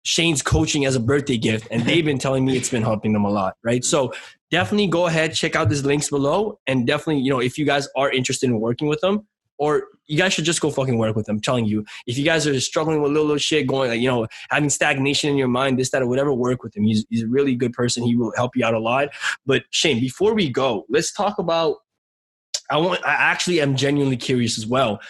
Shane's coaching as a birthday gift, and they've been telling me it's been helping them a lot, right? So definitely go ahead, check out these links below, and definitely, if you guys are interested in working with them, or you guys should just go fucking work with them. I'm telling you, if you guys are struggling with little shit going, having stagnation in your mind, this, that, or whatever, work with him. He's a really good person. He will help you out a lot. But Shane, before we go, let's talk about, I actually am genuinely curious as well.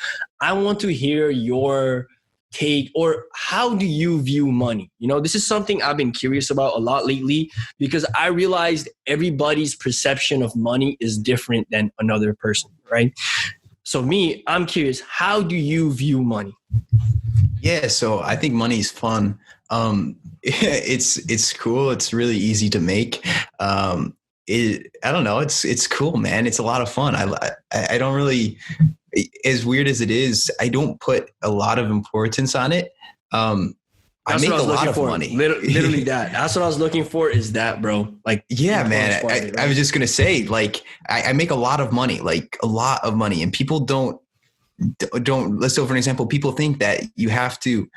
I want to hear your take, or how do you view money? This is something I've been curious about a lot lately, because I realized everybody's perception of money is different than another person, right? So I'm curious, how do you view money? Yeah, so I think money's fun. It's cool. It's really easy to make. I don't know. It's cool, man. It's a lot of fun. I don't really, as weird as it is, I don't put a lot of importance on it. I make a lot of money. Literally that. That's what I was looking for, is that, bro. Yeah, man. I was just going to say, I make a lot of money, and people don't don't, let's say for an example, people think that you have to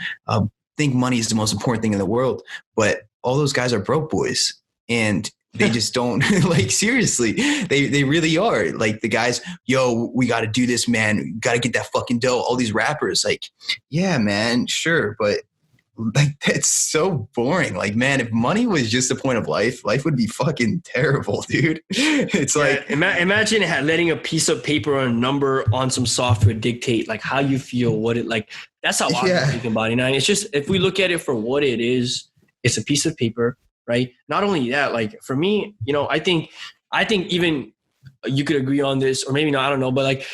think money is the most important thing in the world, but all those guys are broke boys and they just don't like, seriously, they really are like the guys, yo, we got to do this, man. Got to get that fucking dough. All these rappers like, yeah, man, sure. But like, that's so boring. Like, man, if money was just the point of life, life would be fucking terrible, dude. It's like, imagine letting a piece of paper or a number on some software dictate like how you feel, what it like, that's how I'm thinking about it. And it's just, if we look at it for what it is, it's a piece of paper, right? Not only that, like for me, you know, I think even you could agree on this or maybe not, I don't know, but like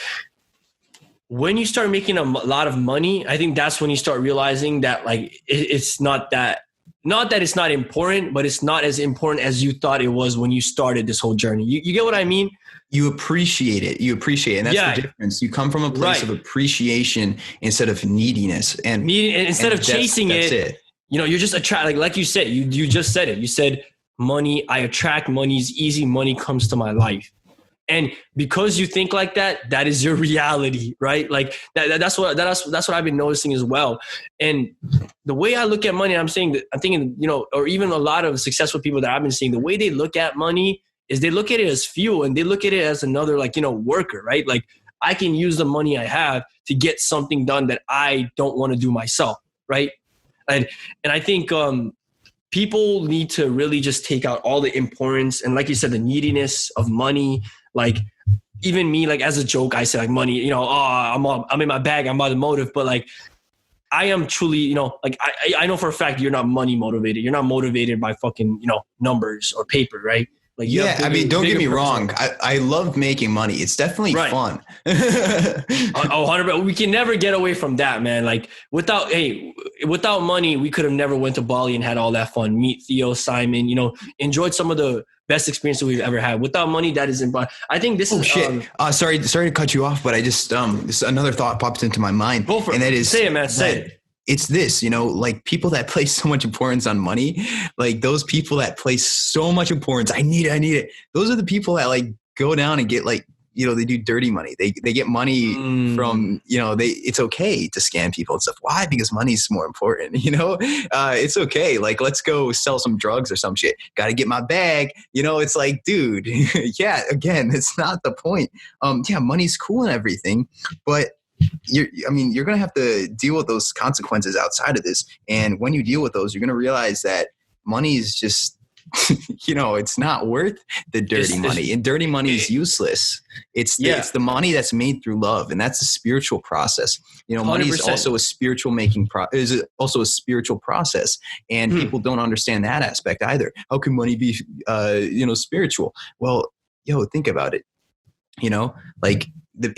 when you start making a lot of money, I think that's when you start realizing that like it's not that it's not important, but it's not as important as you thought it was when you started this whole journey. You get what I mean? You appreciate it. And that's the difference. You come from a place of appreciation instead of neediness and instead of chasing it. You know, you're just like you said, you just said it. You said money, I attract money is easy. Money comes to my life. And because you think like that, that is your reality, right? Like that's what I've been noticing as well. And the way I look at money, I'm thinking, you know, or even a lot of successful people that I've been seeing, the way they look at money is they look at it as fuel and they look at it as another, like, you know, worker, right? Like I can use the money I have to get something done that I don't want to do myself, right? And I think people need to really just take out all the importance and, like you said, the neediness of money. Like even me, like as a joke, I say like money, you know, I'm in my bag, I'm automotive, but like I am truly, you know, like I know for a fact you're not money motivated. You're not motivated by fucking, you know, numbers or paper, right? Like, yeah, I mean, don't get me wrong. I love making money. It's definitely fun. 100%. We can never get away from that, man. Like without money, we could have never went to Bali and had all that fun. Meet Theo, Simon, you know, enjoyed some of the best experiences we've ever had. Without money, that is impossible. I think this is shit. Sorry to cut you off, but I just another thought popped into my mind. Go for it. And that is, say it, man. Say it. It's this, you know, like people that place so much importance on money, like those people that place so much importance, I need it. Those are the people that like go down and get like, you know, they do dirty money. They get money from, you know, it's okay to scam people and stuff. Why? Because money's more important, you know, it's okay. Like, let's go sell some drugs or some shit. Got to get my bag. You know, it's like, dude, yeah, again, it's not the point. Yeah, money's cool and everything, but you're going to have to deal with those consequences outside of this. And when you deal with those, you're going to realize that money is just, you know, it's not worth the dirty money, and dirty money is useless. It's the money that's made through love. And that's a spiritual process. You know, money is also a spiritual is also a spiritual process. And people don't understand that aspect either. How can money be, you know, spiritual? Well, think about it. You know, like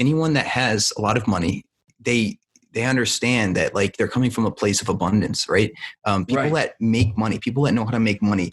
anyone that has a lot of money, they understand that like they're coming from a place of abundance, right? People that make money, people that know how to make money,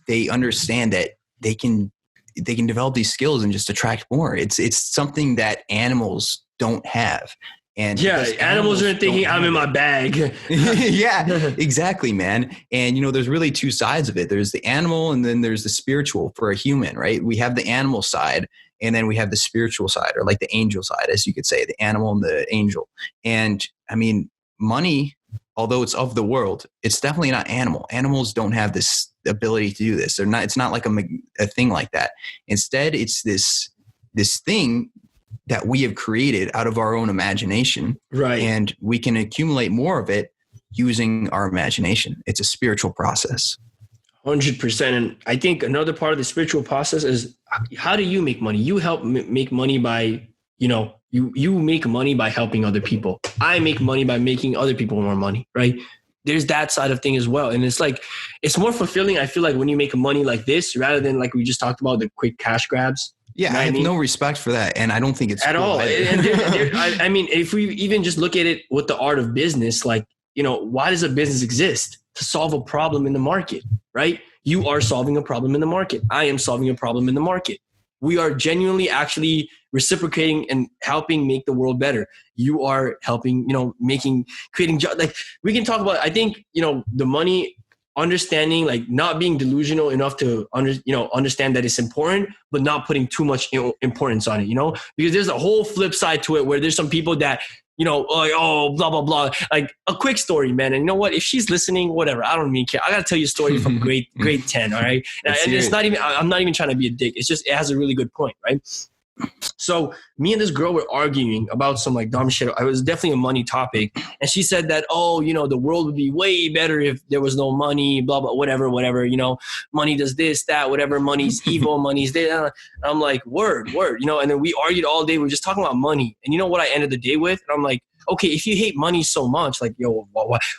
they understand that they can develop these skills and just attract more. It's something that animals don't have. And animals are thinking I'm in my bag. Yeah, exactly, man. And you know, there's really two sides of it. There's the animal and then there's the spiritual for a human, right? We have the animal side and then we have the spiritual side, or like the angel side, as you could say, the animal and the angel. And I mean, money, although it's of the world, it's definitely not animal. Animals don't have this ability to do this. It's not like a thing like that. Instead, it's this thing that we have created out of our own imagination. Right. And we can accumulate more of it using our imagination. It's a spiritual process. 100%. And I think another part of the spiritual process is, how do you make money? You help make money by, you know, you make money by helping other people. I make money by making other people more money, right? There's that side of thing as well. And it's like, it's more fulfilling, I feel like, when you make money like this, rather than like we just talked about, the quick cash grabs. Yeah, you know I have no respect for that. And I don't think it's at cool all. And I mean, if we even just look at it with the art of business, like, you know, why does a business exist? To solve a problem in the market, right? You are solving a problem in the market. I am solving a problem in the market. We are genuinely actually reciprocating and helping make the world better. You are helping, you know, creating jobs. Like, we can talk about, I think, you know, the money understanding, like not being delusional enough to understand that it's important, but not putting too much importance on it, because there's a whole flip side to it where there's some people that, like, oh, blah, blah, blah. Like a quick story, man. And you know what? If she's listening, whatever, I don't even care. I got to tell you a story from grade 10. All right. And it's not even, I'm not even trying to be a dick. It's just, it has a really good point. Right. So me and this girl were arguing about some like dumb shit. It was definitely a money topic. And she said that, oh, the world would be way better if there was no money, blah, blah, whatever, money does this, that, whatever, money's evil, money's there. And I'm like, word, and then we argued all day. We were just talking about money. And you know what I ended the day with? And I'm like, okay, if you hate money so much, like, yo,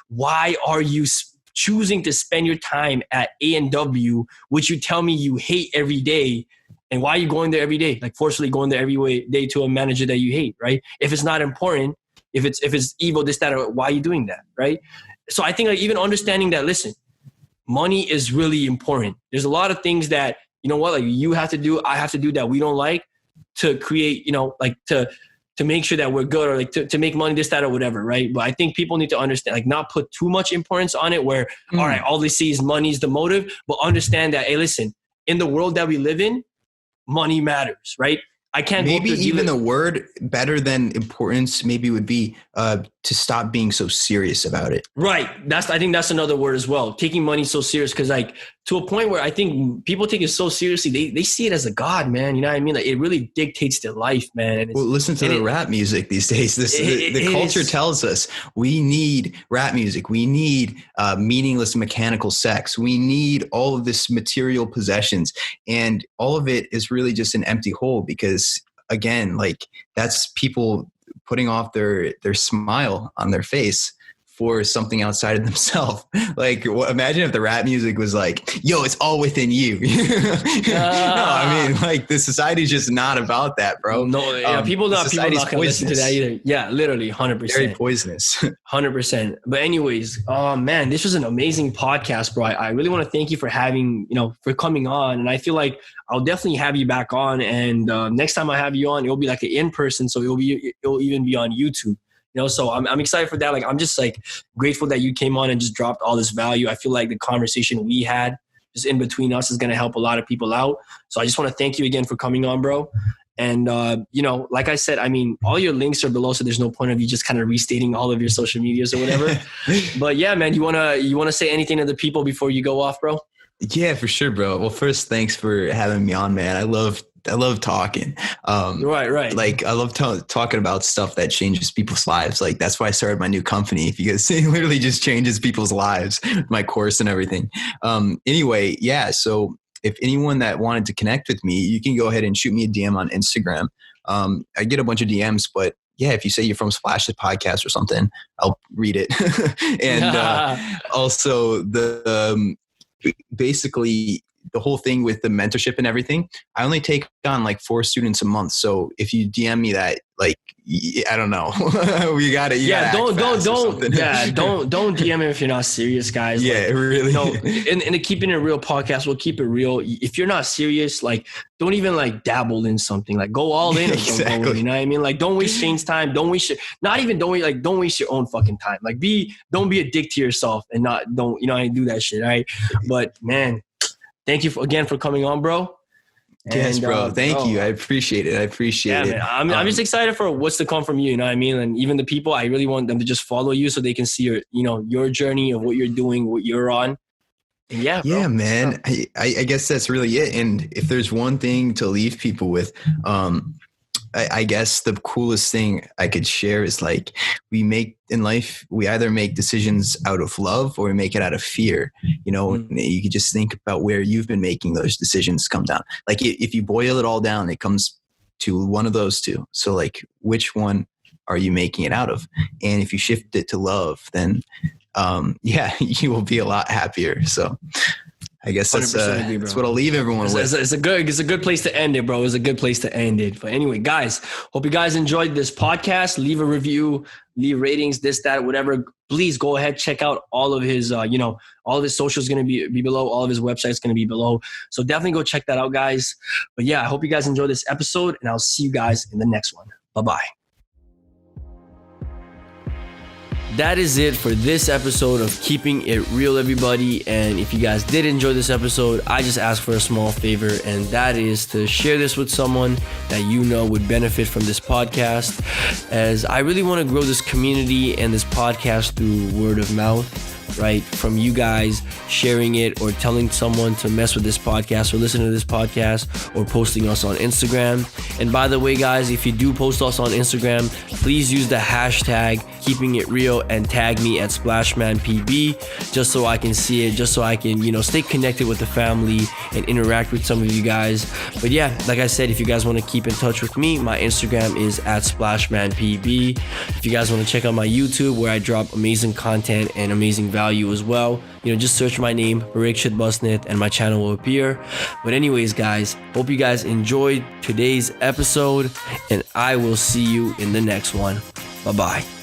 why are you choosing to spend your time at A&W, which you tell me you hate every day? And why are you going there every day? Like forcefully going there every day to a manager that you hate, right? If it's not important, if it's evil, this, that, or why are you doing that, right? So I think like even understanding that, listen, money is really important. There's a lot of things that, like you have to do, I have to do that we don't like to create, like to make sure that we're good, or like to make money, this, that, or whatever, right? But I think people need to understand, like not put too much importance on it where, all right, all they see is money is the motive, but understand that, hey, listen, in the world that we live in, money matters, right? I can't maybe even the word better than importance maybe would be to stop being so serious about it. Right. I think that's another word as well. Taking money so serious, because like to a point where I think people take it so seriously, they see it as a god, man. You know what I mean? Like it really dictates their life, man. Well, listen to the rap music these days. The culture tells us we need rap music. We need meaningless mechanical sex. We need all of this material possessions, and all of it is really just an empty hole because, again, like that's people putting off their smile on their face for something outside of themselves. Like imagine if the rap music was like, yo, it's all within you. No, I mean, like the society's just not about that, bro. No, yeah, people not gonna listen to that either. Yeah, literally 100%. Very poisonous. 100%. But anyways, man, this was an amazing podcast, bro. I really want to thank you for for coming on. And I feel like I'll definitely have you back on. And next time I have you on, it'll be like an in-person. So it'll even be on YouTube. So I'm excited for that. Like, I'm just like grateful that you came on and just dropped all this value. I feel like the conversation we had just in between us is going to help a lot of people out. So I just want to thank you again for coming on, bro. And, like I said, I mean, all your links are below, so there's no point of you just kind of restating all of your social medias or whatever. But yeah, man, you want to say anything to the people before you go off, bro? Yeah, for sure, bro. Well, first, thanks for having me on, man. I love talking. Right. Like I love talking about stuff that changes people's lives. Like that's why I started my new company, because it literally just changes people's lives, my course and everything. Anyway, yeah. So if anyone that wanted to connect with me, you can go ahead and shoot me a DM on Instagram. I get a bunch of DMs, but yeah, if you say you're from Splash the Podcast or something, I'll read it. And also basically the whole thing with the mentorship and everything, I only take on like 4 students a month. So if you DM me that, like, I don't know, we got it. Yeah, don't DM him if you're not serious, guys. Yeah, like, really. In the Keeping It Real podcast, we'll keep it real. If you're not serious, like, don't even like dabble in something. Like, go all in. Exactly. You know what I mean? Like, don't waste Shane's time. Don't waste don't waste your own fucking time. Like, don't be a dick to yourself and don't do that shit. All right. But man, thank you again for coming on, bro. Yes, bro. Thank you. I appreciate it. Man, I'm just excited for what's to come from you. You know what I mean? And even the people, I really want them to just follow you so they can see your journey of what you're doing, what you're on. And yeah, bro, man. I guess that's really it. And if there's one thing to leave people with, I guess the coolest thing I could share is like we either make decisions out of love or we make it out of fear. You could just think about where you've been making those decisions come down. Like if you boil it all down, it comes to one of those two. So like, which one are you making it out of? And if you shift it to love, then you will be a lot happier. So I guess that's what I'll leave everyone with. It's a good place to end it, bro. It's a good place to end it. But anyway, guys, hope you guys enjoyed this podcast. Leave a review, leave ratings, this, that, whatever. Please go ahead, check out all of his, all of his socials going to be below. All of his websites going to be below. So definitely go check that out, guys. But yeah, I hope you guys enjoy this episode, and I'll see you guys in the next one. Bye-bye. that is it for this episode of Keeping It Real, everybody. And if you guys did enjoy this episode, I just ask for a small favor, and that is to share this with someone that you know would benefit from this podcast, as I really want to grow this community and this podcast through word of mouth, right? From you guys sharing it or telling someone to mess with this podcast or listen to this podcast or posting us on Instagram. And by the way, guys, if you do post us on Instagram, please use the hashtag Keeping It Real and tag me at SplashmanPB, just so I can see it, just so I can, stay connected with the family and interact with some of you guys. But yeah, like I said, if you guys want to keep in touch with me, my Instagram is at SplashmanPB. If you guys want to check out my YouTube, where I drop amazing content and amazing value as well, just search my name, Barik Shidbusnit, and my channel will appear. But anyways, guys, hope you guys enjoyed today's episode, and I will see you in the next one. Bye-bye.